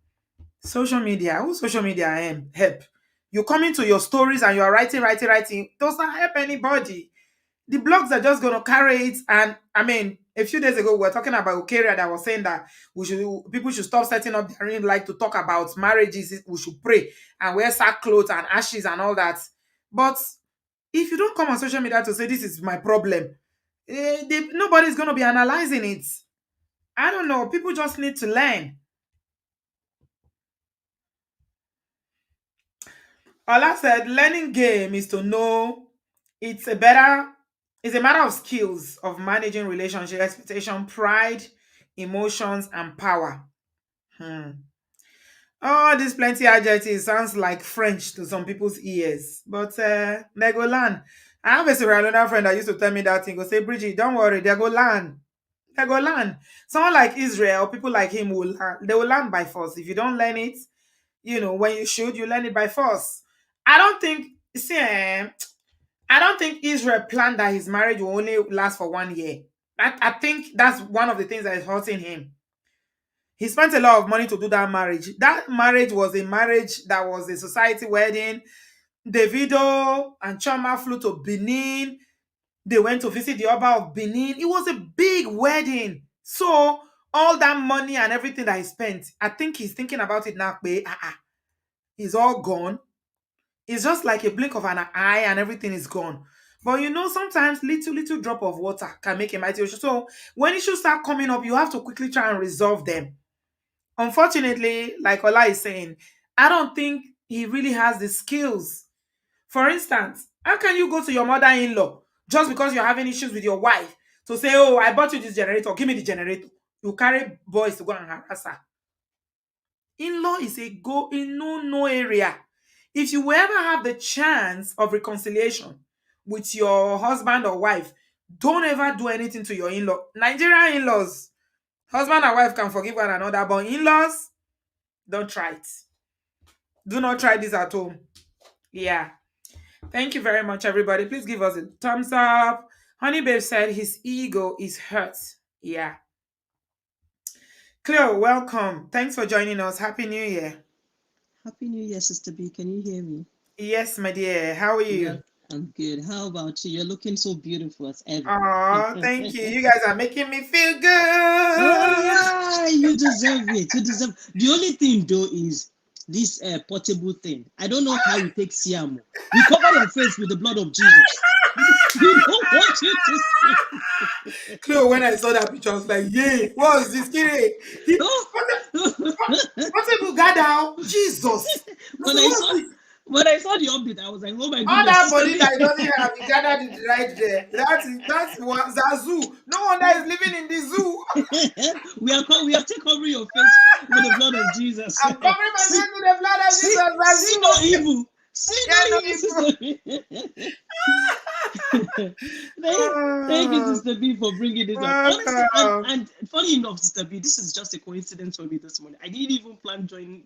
Social media, who social media help? You come into your stories and you are writing. Doesn't help anybody. The blogs are just going to carry it. And I mean, a few days ago, we were talking about Ukeria that was saying that people should stop setting up their ring like to talk about marriages. We should pray and wear sackcloth and ashes and all that. But if you don't come on social media to say this is my problem, nobody's going to be analyzing it. I don't know. People just need to learn. Ola said, learning game is to know it's a better, it's a matter of skills of managing relationship, expectation, pride, emotions, and power. Oh, this plenty adjectives sounds like French to some people's ears, but they go learn. I have a Sierra Leonean friend that used to tell me that thing. Go say, Bridget, don't worry, they go learn. They go learn. Someone like Israel, people like him will learn. They will learn by force. If you don't learn it, when you should, you learn it by force. I don't think, see, I don't think Israel planned that his marriage will only last for 1 year. I think that's one of the things that is hurting him. He spent a lot of money to do that marriage. That marriage was a marriage that was a society wedding. Davido and Choma flew to Benin. They went to visit the Oba of Benin. It was a big wedding. So all that money and everything that he spent, I think he's thinking about it now. It's all gone. It's just like a blink of an eye and everything is gone. But sometimes little drop of water can make a mighty ocean. So when issues start coming up, you have to quickly try and resolve them. Unfortunately, like Ola is saying, I don't think he really has the skills. For instance, how can you go to your mother-in-law just because you're having issues with your wife to say, oh, I bought you this generator, give me the generator. You carry boys to go and harass her. In-law is a go in no area. If you ever have the chance of reconciliation with your husband or wife, don't ever do anything to your in-law. Nigerian in-laws, husband and wife can forgive one another, but in-laws, don't try it. Do not try this at home. Yeah. Thank you very much, everybody. Please give us a thumbs up. Honey Babe said his ego is hurt. Yeah. Cleo, welcome. Thanks for joining us. Happy New Year. Happy New Year, Sister B. Can you hear me? Yes, my dear. How are you? Yeah, I'm good. How about you? You're looking so beautiful as ever. Oh, thank you. You guys are making me feel good. Oh yeah, you deserve it. You deserve. The only thing though is this portable thing. I don't know how you take Siamo. We cover your face with the blood of Jesus. We don't want you to see. Cleo, when I saw that picture, I was like, yay, what is this kid? What people gather? Jesus. When I saw the update, I was like, oh my All goodness. that body that he doesn't have, he gathered it right there. That's one Zazu. No wonder he's living in the zoo. we are still covering your face with the blood of Jesus. I'm covering my face with the blood of Jesus. See no evil. See, Yeah, no not you, people. Sister B. Thank you, Oh, Sister B, for bringing it up. Honestly, welcome. and funny enough, Sister B, this is just a coincidence for me this morning. I didn't even plan joining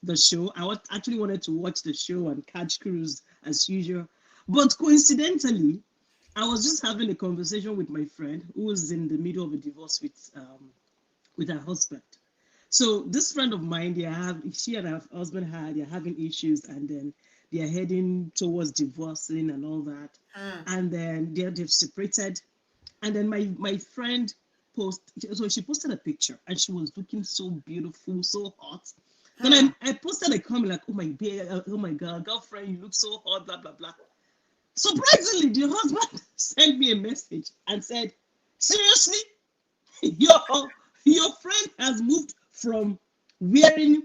the show. Actually wanted to watch the show and catch cruise as usual, but coincidentally, I was just having a conversation with my friend who was in the middle of a divorce with her husband. So this friend of mine, she and her husband they're having issues, and then they're heading towards divorcing and all that, Mm. and then they've separated, and then my friend she posted a picture, and she was looking so beautiful, so hot. Then Hmm. I posted a comment like, oh my god, girlfriend, you look so hot, blah blah blah. Surprisingly, the husband sent me a message and said, seriously, your friend has moved from wearing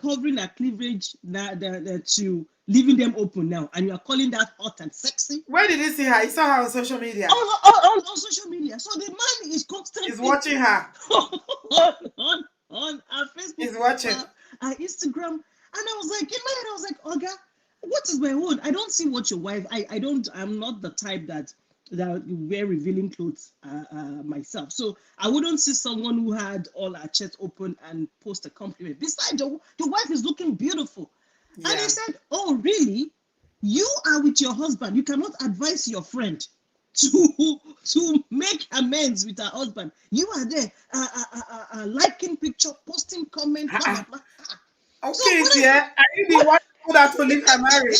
covering her cleavage to leaving them open now, and you are calling that hot and sexy Where did you see her? You saw her on social media. on social media. So the man is He's constantly watching her. on our Facebook He's watching. profile, our Instagram, and I was like, in my head, I was like, Oga, what is my own? I don't see what your wife. I don't. I'm not the type that wear revealing clothes myself. So I wouldn't see someone who had all her chest open and post a compliment. Besides, your wife is looking beautiful. And he Yeah. said, oh, really? You are with your husband. You cannot advise your friend to make amends with her husband. You are there, liking picture, posting comment, blah blah blah. So Okay, when dear. Are you the one who that to leave her married?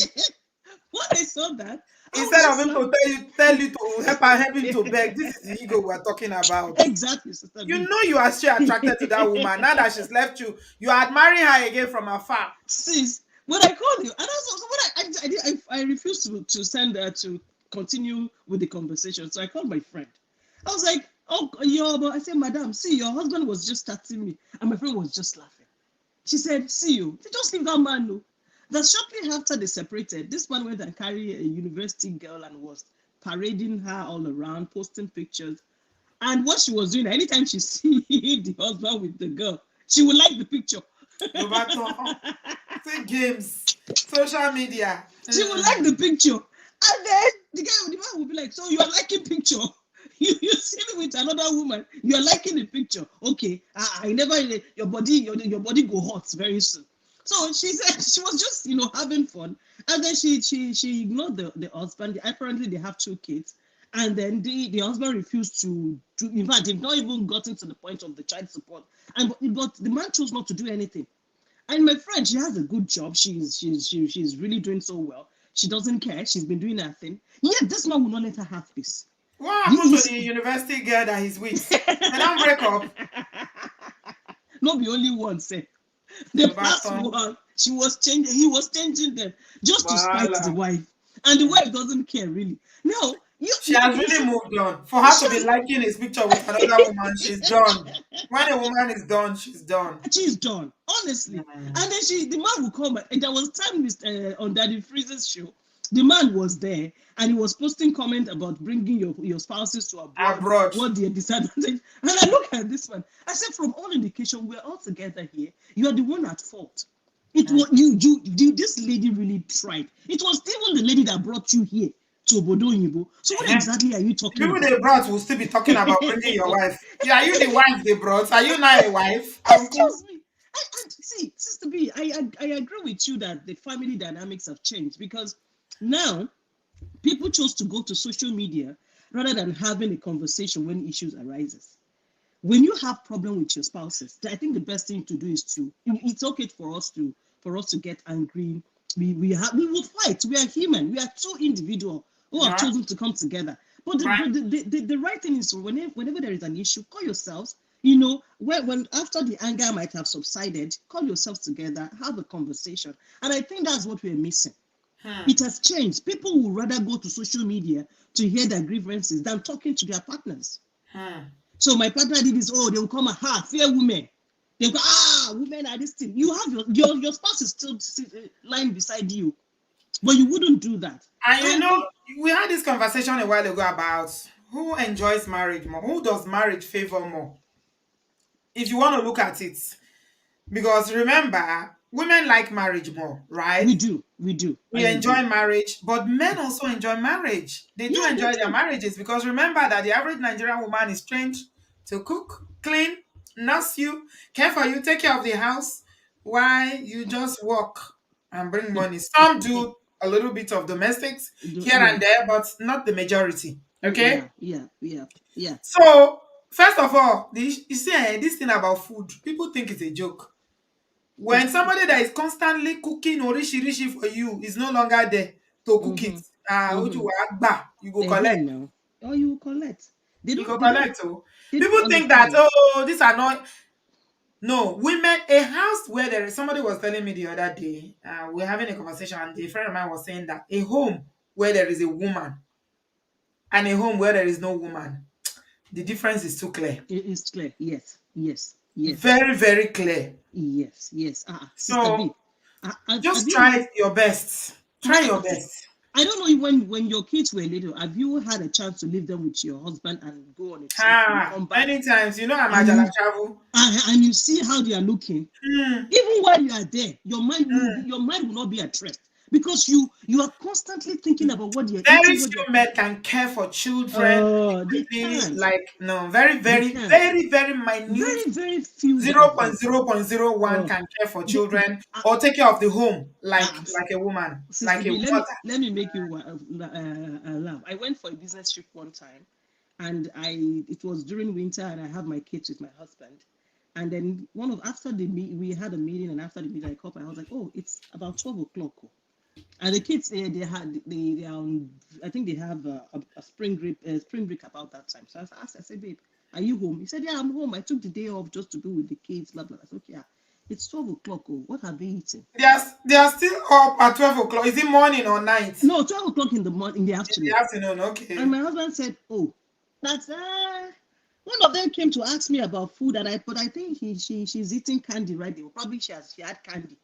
when I saw that, I was Instead of just him like, to tell you to help him to beg. This is the ego we're talking about. exactly, Sister You B. know you are still attracted to that woman. Now that she's left you, you are admiring her again from afar. Sis, when I called you, and also so when I refused to send her to continue with the conversation. So I called my friend. I was like, oh, but I said, Madam, see, your husband was just starting me. And my friend was just laughing. She said, see you. Just leave that man, no. That shortly after they separated, this man went and carried a university girl and was parading her all around, posting pictures. And what she was doing, anytime she see the husband with the girl, she would like the picture. No matter say games, social media. She would like the picture. And then the man would be like, so you are liking picture? You see me with another woman, you are liking the picture. Okay, I never your body go hot very soon. So she said she was just having fun, and then she ignored the husband. Apparently they have two kids, and then the husband refused to in fact they've not even gotten to the point of the child support, but the man chose not to do anything. And my friend, she has a good job. She's really doing so well. She doesn't care. She's been doing her thing. Yet this man will not let her have peace. What He happened to is the university girl that he's with? They don't break up. not the only one, say. The No past matter. one, she was changing, he was changing them just to spite the Voila. wife. And the wife doesn't care really. No, She has you really see, moved on. For her she to be has, liking his picture with another woman, she's done. When a woman is done, she's done. she's done, honestly. Mm. And then the man will come, and there was time on Daddy Freeze's show. The man was there, and he was posting comment about bringing your spouses to abroad, Abroad. what the disadvantage. And I look at this man. I said, from all indication, we're all together here. You are the one at fault. It was this lady really tried. It was even the lady that brought you here to obodooyinbo. So what Eh? exactly are you The talking people about? they brought will still be talking about bringing your wife. Yeah, are you the wife they brought? Are you not a wife, uncle? Excuse me. And see, Sister B, I agree with you that the family dynamics have changed because now people chose to go to social media rather than having a conversation when issues arises. When you have problem with your spouses, I think the best thing to do is it's okay for us to get angry. We will fight. We are human. We are two individuals who have Yeah, chosen to come together. But right. the right thing is whenever there is an issue, call yourselves. When after the anger might have subsided, call yourselves together, have a conversation. And I think that's what we're missing. Hmm. It has changed. People would rather go to social media to hear their grievances than talking to their partners. Hmm. So my partner did this. Oh, they will come fear women. They go, women are this thing. You have your spouse is still lying beside you, but you wouldn't do that. And And we had this conversation a while ago about who enjoys marriage more, who does marriage favor more. If you want to look at it, because remember, women like marriage more, right? We do. We do. I We agree. enjoy marriage, but men also enjoy marriage. They do Yeah, they enjoy their do. marriages because remember that the average Nigerian woman is trained to cook, clean, nurse you, care for you, take care of the house, while you just work and bring money. Some do a little bit of domestics here Yeah. and there, but not the majority. Okay? Yeah. Yeah. Yeah. Yeah. So, first of all, you see, this thing about food, people think it's a joke. When somebody that is constantly cooking rishi for you is no longer there to cook it, Mm-hmm. Mm-hmm. you go collect. Again now. Or you will collect. They You go don't. They don't. collect. Oh. They People don't think that, understand. oh, these are not. No, women, a house where there is, somebody was telling me the other day, we're having a conversation, and a friend of mine was saying that a home where there is a woman and a home where there is no woman, the difference is too clear. It is clear. Yes. Yes. Yes. Very, very clear. Yes. Yes. Sister B. So Have just you try your best. Try your best. I don't know if when your kids were little, have you had a chance to leave them with your husband and go on a trip and come back Many times, I'm and Ajala travel. and you see how they are looking? Hmm. Even while you are there, Hmm. your mind will not be at rest because you are constantly thinking about what they are Very eating, what they are few men cooking. can care for children They adequately. can't. Like, no, very, They very, can't. very, very minute Very few zero of point them. zero point zero 0.001 Uh, can care for they, children uh, or take care of the home uh, like a woman, Sister like a B, mother. let me make you laugh. I went for a business trip one time, and it was during winter, and I have my kids with my husband. And then after the meet, we had a meeting, and after the meeting, I called. I was like, "Oh, it's about 12 o'clock." Oh. And the kids, they are on. I think they have a spring break about that time. So I asked, I said, "Babe, are you home?" He said, "Yeah, I'm home. I took the day off just to be with the kids." Blah blah. I said, "Okay, yeah, it's 12 o'clock. Oh, what have they eaten?" They are still up at 12 o'clock. Is it morning or night? No, 12 o'clock in the morning, in the In the afternoon. afternoon, And okay. my husband said, "Oh, that's one of them came to ask me about food, but I think she's eating candy right there. Probably she had candy."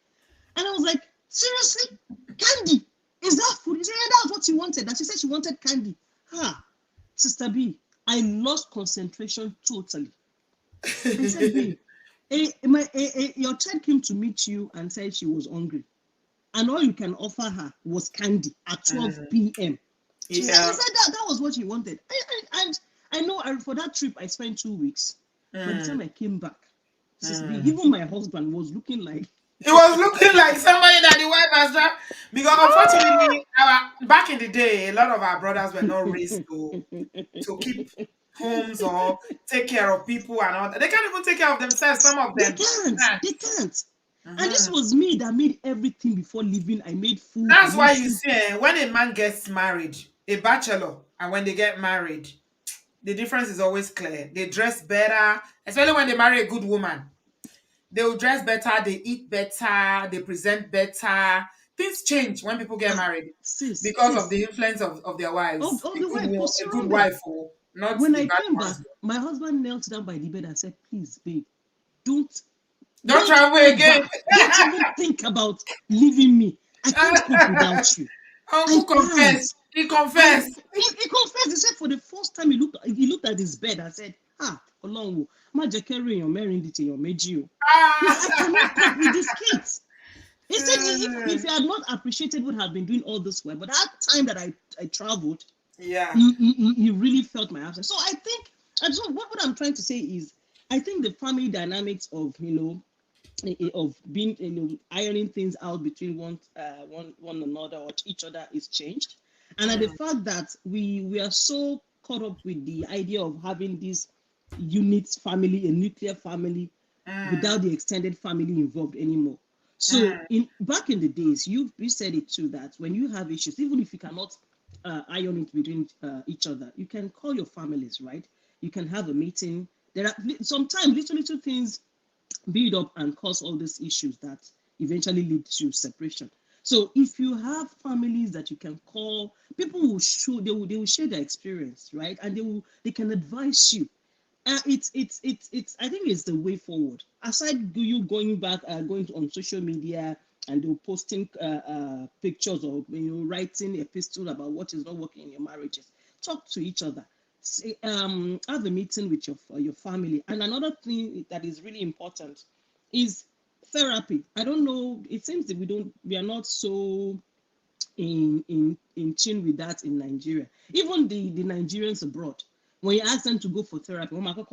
And I was like, "Seriously, candy? Is that food?" He said, "Yeah, that's what she wanted." And she said she wanted candy. Ah, Sister B, I lost concentration totally. I said, "Babe, your child came to meet you and said she was hungry, and all you can offer her was candy at 12 p.m." She said, Yeah. that was what she wanted. And I know for that trip, I spent 2 weeks. By the time Mm, I came back, mm. even my husband was looking like, It was looking like somebody that the wife has done because unfortunately, back in the day, a lot of our brothers were not raised to keep homes or take care of people and all that. They can't even take care of themselves. Some of they them can't, can't. they can't. And this Mhm. was me that made everything before leaving. I made food, I That's made why you soup. see, when a man gets married, a bachelor, and when they get married, the difference is always clear. They dress better, especially when they marry a good woman. They will dress better, they eat better, they present better. Things change when people get Ah, married sis, because of sis. the influence of their wives. Of the wife, but A still good remember, wife, oh, not when the I bad came back, ones. my husband knelt down by the bed and said, "Please, babe, don't Don't don't travel again. ever, don't even think about leaving me. I can't cope without you. I Uncle can't." confessed. He confessed. He confessed. He said for the first time he looked at his bed and said, Ọlọ́run o, má jẹ́ kẹ́rù èèyàn mẹ́rin di tèèyàn méjì o. Because I cannot cope with these kids. He said if he had not appreciated what I've been doing all this while, but that time that I traveled, Yeah. he really felt my absence. So I think, and so what I'm trying to say is, I think the family dynamics of of being ironing things out between one another or each other is changed, and at the Mm, fact that we are so caught up with the idea of having this unit family, a nuclear family, mm, without the extended family involved anymore. So mm, in back in the days, you said it too, that when you have issues, even if you cannot iron it between each other, you can call your families, right? You can have a meeting. There are sometimes little things build up and cause all these issues that eventually lead to separation. So if you have families that you can call, people will show they will share their experience, right? And they can advise you. It's I think it's the way forward. Aside you going back, on social media and they're posting pictures or writing epistle about what is not working in your marriages. Talk to each other. Say, have a meeting with your family. And another thing that is really important is therapy. I don't know. It seems that we are not so in tune with that in Nigeria. Even the Nigerians abroad, when you ask them to go for therapy, oh my God,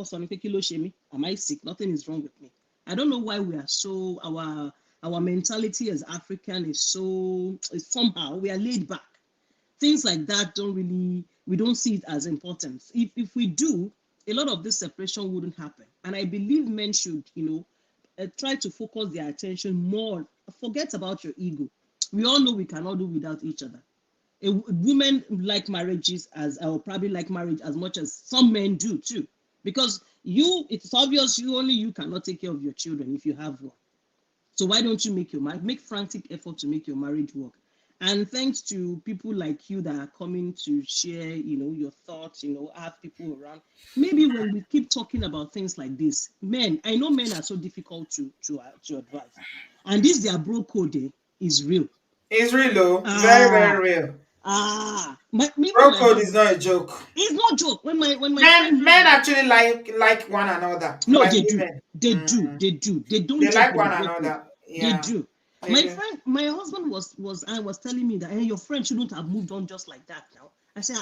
am I sick? Nothing is wrong with me. I don't know why we are so our mentality as African is so is somehow we are laid back. Things like that we don't see it as important. If we do, a lot of this separation wouldn't happen. And I believe men should, try to focus their attention more. Forget about your ego. We all know we cannot do without each other. Women like marriages or probably like marriage as much as some men do too, because it's obvious you cannot take care of your children if you have one. So why don't you make frantic effort to make your marriage work? And thanks to people like you that are coming to share, your thoughts, have people around. Maybe when we keep talking about things like this, I know men are so difficult to advise, and this their bro code is real. It's real, though. Very, Ah, very real. Even Bro my code is husband. not a joke. It's not joke. When my Men, friend hears men that, actually like one another, no, unlike they do. women. They do. Mm. They do. They don't They joke like with the one bro code. another. They Yeah, do. they do. My husband was telling me that your friend shouldn't have moved on just like that now. I said,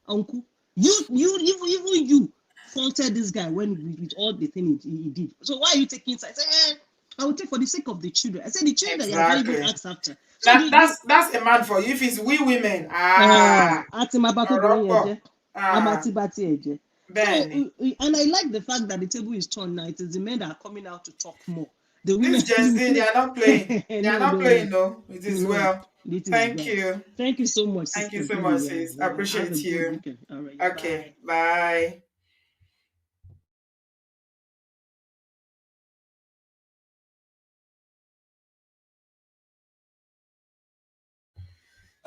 uncle, even you faulted this guy with all the things he did. So why are you taking it? I said, I will take for the sake of the children. I said the children that he has not even Exactly. asked after. So That that's a man for you. If it's we women, àti máa bá tóbìnrin yẹn Oropo. jẹ́ a máa Ah, ti bá tiẹ̀ jẹ́. So Benny. and I like the fact that the table is turned now. It is the men that are coming out to talk more. The women, This Gen Z, they are not playing. They are no, not no, no, playing, no. It is no. well. It is Thank well. you. Thank you so much, Thank you Sister so B. much, sis. I Have a appreciate good you. weekend. All right, yeah, bye. Okay, bye.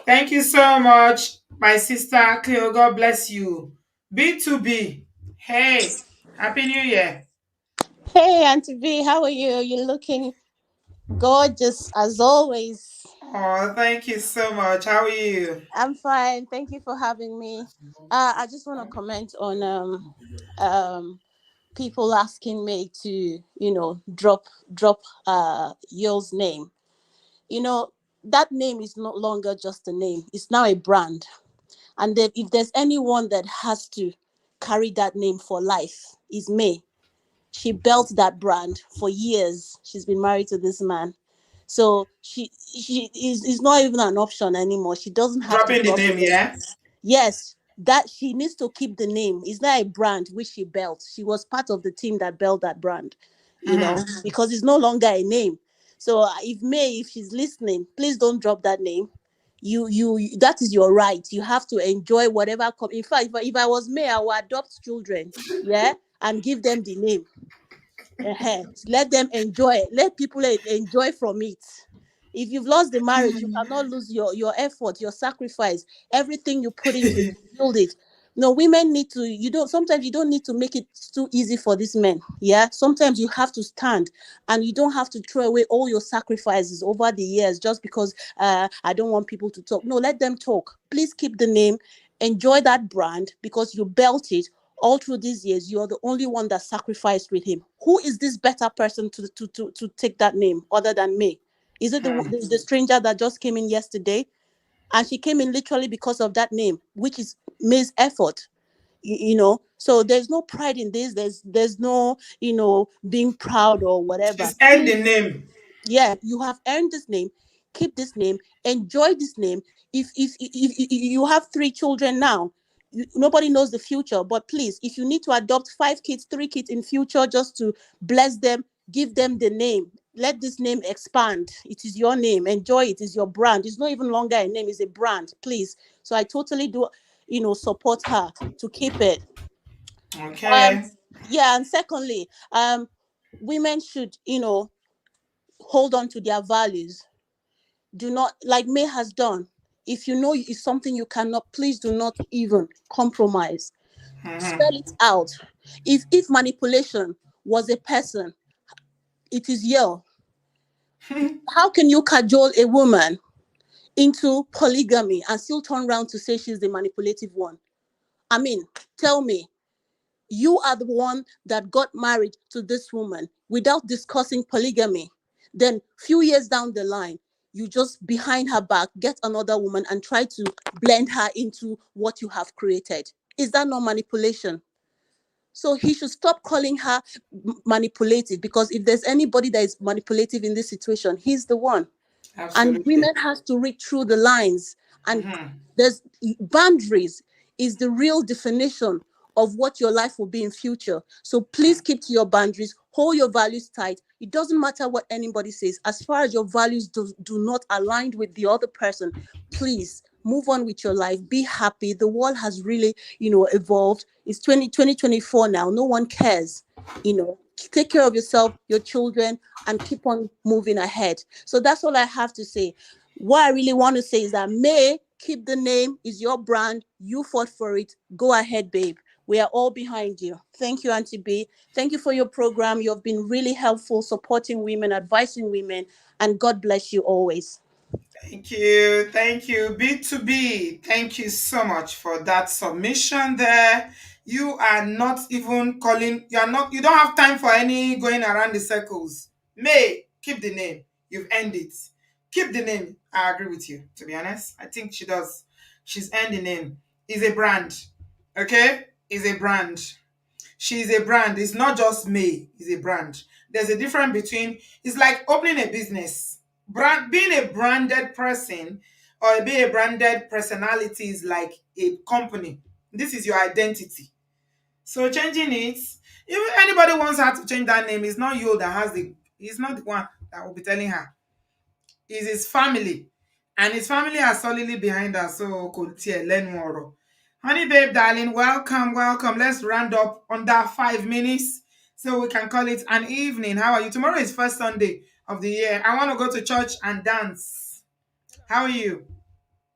Thank you so much, my sister Cleo. God bless you. B2B. Hey, Happy New Year. Hey, Auntie B, how are you? You're looking gorgeous as always. Oh, thank you so much. How are you? I'm fine. Thank you for having me. I just want to comment on people asking me to drop Yo's name. You know that name is no longer just a name. It's now a brand. And then if there's anyone that has to carry that name for life, is me. She built that brand for years. She's been married to this man. So she is not even an option anymore. She doesn't have to Dropping the drop the name, name. yeah? Yes, that she needs to keep the name. It's not a brand which she built. She was part of the team that built that brand, Mm-hmm. because it's no longer a name. So if she's listening, please don't drop that name. That is your right. You have to enjoy whatever in fact, if I was me, I would adopt children, yeah, and give them the name. Let them enjoy it. Let people enjoy from it. If you've lost the marriage, you cannot lose your effort, your sacrifice, everything you put into to build it. No, women need to. You don't. Sometimes you don't need to make it too easy for these men. Yeah. Sometimes you have to stand, and you don't have to throw away all your sacrifices over the years just because I don't want people to talk. No, let them talk. Please keep the name. Enjoy that brand because you built it all through these years. You're the only one that sacrificed with him. Who is this better person to take that name other than me? Is it the stranger that just came in yesterday? And she came in literally because of that name, which is May's effort. So there's no pride in this. There's no being proud or whatever. She's earned Please, the name. yeah, you have earned this name. Keep this name. Enjoy this name. If you have 3 children now, nobody knows the future. But please, if you need to adopt 5 kids, 3 kids in future, just to bless them, give them the name. Let this name expand. It is your name. Enjoy it. It's your brand. It's not even longer a name. It's a brand. Please. So I totally do, support her to keep it. Um, Okay. yeah, and secondly, women should, hold on to their values. Do not, like May has done. If you know it's something you cannot, please do not even compromise. Spell Mm-hmm. it out. If manipulation was a person, it is you. How can you cajole a woman into polygamy and still turn around to say she's the manipulative one? I mean, tell me, you are the one that got married to this woman without discussing polygamy. Then few years down the line, you just behind her back get another woman and try to blend her into what you have created. Is that not manipulation? So he should stop calling her manipulative, because if there's anybody that is manipulative in this situation, he's the one. And Absolutely. women has to read through the lines, and Mm-hmm. there's boundaries is the real definition of what your life will be in future. So please keep to your boundaries, hold your values tight. It doesn't matter what anybody says, as far as your values do not align with the other person. Please move on with your life, be happy. The world has really, evolved. It's 2024 now, no one cares. Take care of yourself, your children, and keep on moving ahead. So that's all I have to say. What I really want to say is that, May, keep the name, is your brand. You fought for it. Go ahead, babe. We are all behind you. Thank you, Auntie B. Thank you for your program. You have been really helpful, supporting women, advising women, and God bless you always. Thank you. Thank you. B2B, thank you so much for that submission there. You are not even calling, you don't have time for any going around the circles. May, keep the name. You've earned it. Keep the name. I agree with you, to be honest. I think she does. She's earned the name. Is a brand. Okay? Is a brand. She's a brand. It's not just May, it's a brand. There's a difference between, it's like opening a business. Being a branded person or being a branded personality is like a company. This is your identity. So changing it, if anybody wants her to change that name, it's not you that has it's not the one that will be telling her. It's his family. And his family are solidly behind us. So could learn more. Honey babe, darling, welcome, welcome. Let's round up under 5 minutes so we can call it an evening. How are you? Tomorrow is first Sunday of the year. I want to go to church and dance. How are you?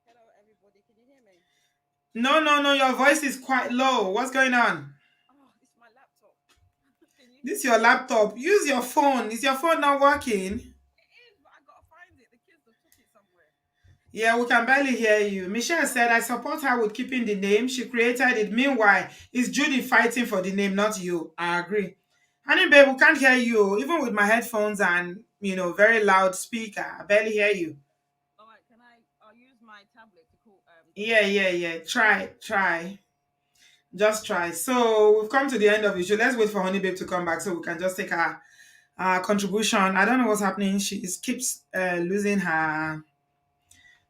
Hello, everybody. Can you hear me? No, no, no. Your voice is quite low. What's going on? Oh, it's my laptop. Can you hear This is me your now? laptop. Use your phone. Is your phone not working? It is, but I gotta find it. The kids have took it somewhere. Yeah, we can barely hear you. Michelle said, I support her with keeping the name. She created it. Meanwhile, it's Judy fighting for the name, not you. I agree. Honey, babe, we can't hear you. Even with my headphones and, very loud speaker. I barely hear you. All right, can I? I'll use my tablet to call. Yeah, yeah, yeah. Try, try. Just try. So we've come to the end of it. So let's wait for Honey Babe to come back so we can just take her contribution. I don't know what's happening. She keeps losing her.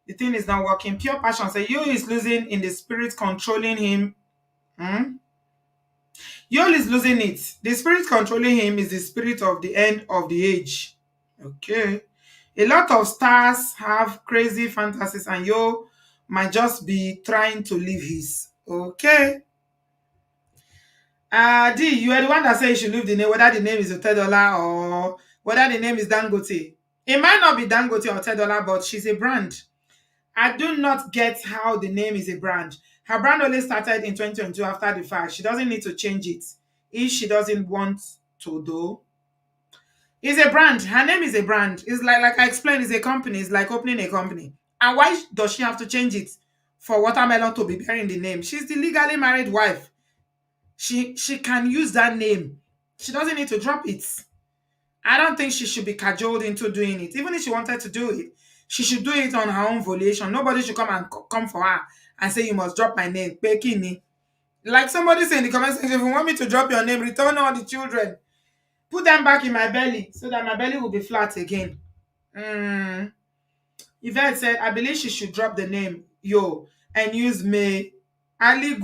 The thing is not working. Pure passion. So you is losing in the spirit controlling him. Hmm? Yol is losing it. The spirit controlling him is the spirit of the end of the age. Okay. A lot of stars have crazy fantasies, and Yo might just be trying to live his. Okay. D, you are the one that said you should leave the name, whether the name is $10 or whether the name is Dangote. It might not be Dangote or $10, but she's a brand. I do not get how the name is a brand. Her brand only started in 2022 after the fact. She doesn't need to change it if she doesn't want to do. It's a brand. Her name is a brand. It's like I explained, it's a company. It's like opening a company. And why does she have to change it for Watermelon to be bearing the name? She's the legally married wife. She can use that name. She doesn't need to drop it. I don't think she should be cajoled into doing it. Even if she wanted to do it, she should do it on her own volition. Nobody should come and come for her and say, you must drop my name. Pekini. Like somebody said in the comment section, if you want me to drop your name, return all the children. Put them back in my belly so that my belly will be flat again. Yvette said, I believe she should drop the name Yo and use May. Ali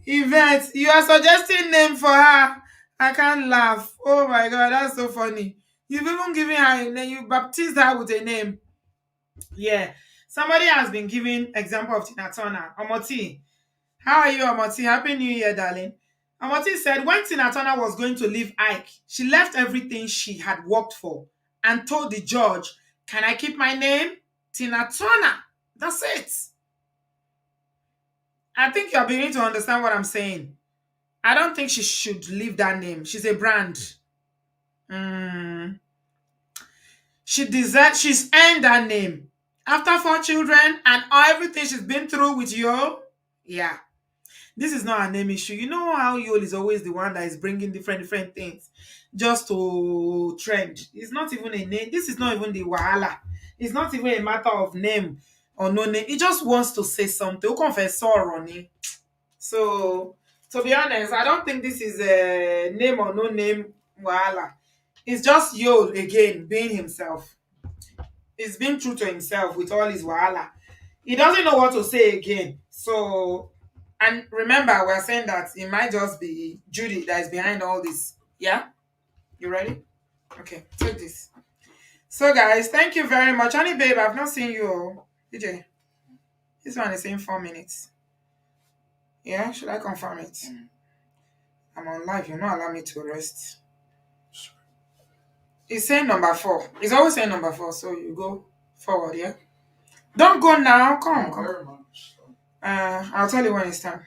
Yvette, you are suggesting name for her. I can't laugh. Oh my God, that's so funny. You've even given her a name. You baptized her with a name. Yeah. Somebody has been giving example of Tina Turner. Omoti. How are you, Omoti? Happy New Year, darling. Omoti said when Tina Turner was going to leave Ike, she left everything she had worked for and told the judge, can I keep my name? Tina Turner. That's it. I think you're beginning to understand what I'm saying. I don't think she should leave that name. She's a brand. Mm. She's earned that name. After 4 children and everything she's been through with you, yeah. This is not a name issue. You know how Yol is always the one that is bringing different things just to trend. It's not even a name. This is not even the wahala. It's not even a matter of name or no name. He just wants to say something. Ó kàn fẹ́ sọ̀rọ̀ ni. So, to be honest, I don't think this is a name or no name wahala. It's just Yol again being himself. He's being true to himself with all his wahala. He doesn't know what to say again. So, and remember, we're saying that it might just be Judy that is behind all this. Yeah? You ready? Okay, take this. So, guys, thank you very much. Honey, babe, I've not seen you. DJ, this one is saying 4 minutes. Yeah, should I confirm it? I'm on live. You're not allowing me to rest. It's saying number 4. It's always saying number 4, so you go forward, yeah? Don't go now. Come. I'll tell you when it's time.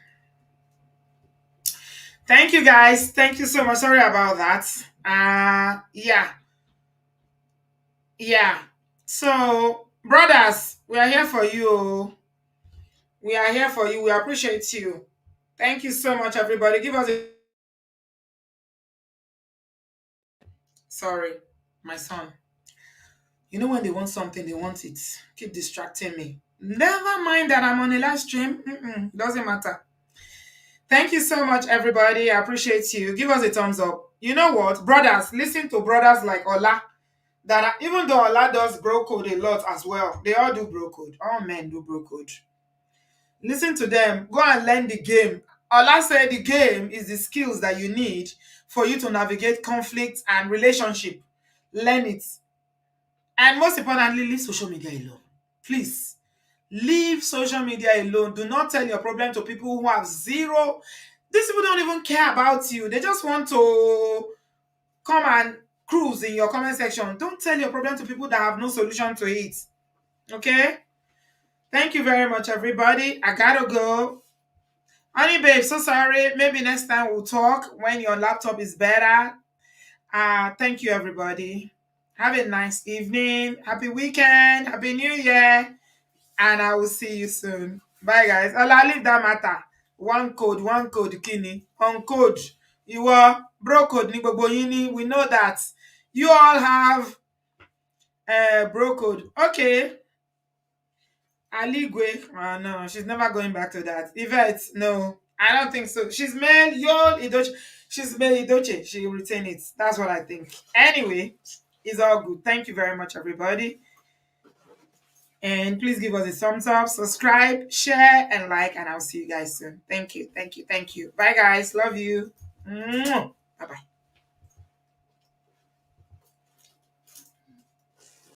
Thank you, guys. Thank you so much. Sorry about that. Yeah. So, brothers, we are here for you. We are here for you. We appreciate you. Thank you so much, everybody. Give us a... Sorry, my son. You know when they want something, they want it. Keep distracting me. Never mind that I'm on a live stream. Doesn't matter. Thank you so much, everybody. I appreciate you. Give us a thumbs up. You know what? Brothers, listen to brothers like Ola. Even though Ola does bro code a lot as well, they all do bro code. All men do bro code. Listen to them. Go and learn the game. Ola said the game is the skills that you need for you to navigate conflict and relationship. Learn it. And most importantly, leave social media alone. Please. Leave social media alone. Do not tell your problem to people who have zero. These people don't even care about you. They just want to come and cruise in your comment section. Don't tell your problem to people that have no solution to it. Okay? Thank you very much, everybody. I gotta go. Honey, babe, so sorry. Maybe next time we'll talk when your laptop is better. Thank you, everybody. Have a nice evening. Happy weekend. Happy New Year. And I will see you soon. Bye, guys. I'll leave that matter. One code, kini. On code. You are bro code ni gbogbo yin ni. We know that. You all have bro code. Okay. Aligwe. Oh, no, she's never going back to that. Yvette, no. I don't think so. She's male. Edochie. She's male Edochie. She will retain it. That's what I think. Anyway, it's all good. Thank you very much, everybody. And please give us a thumbs up, subscribe, share, and like. And I'll see you guys soon. Thank you. Bye, guys. Love you. Bye-bye.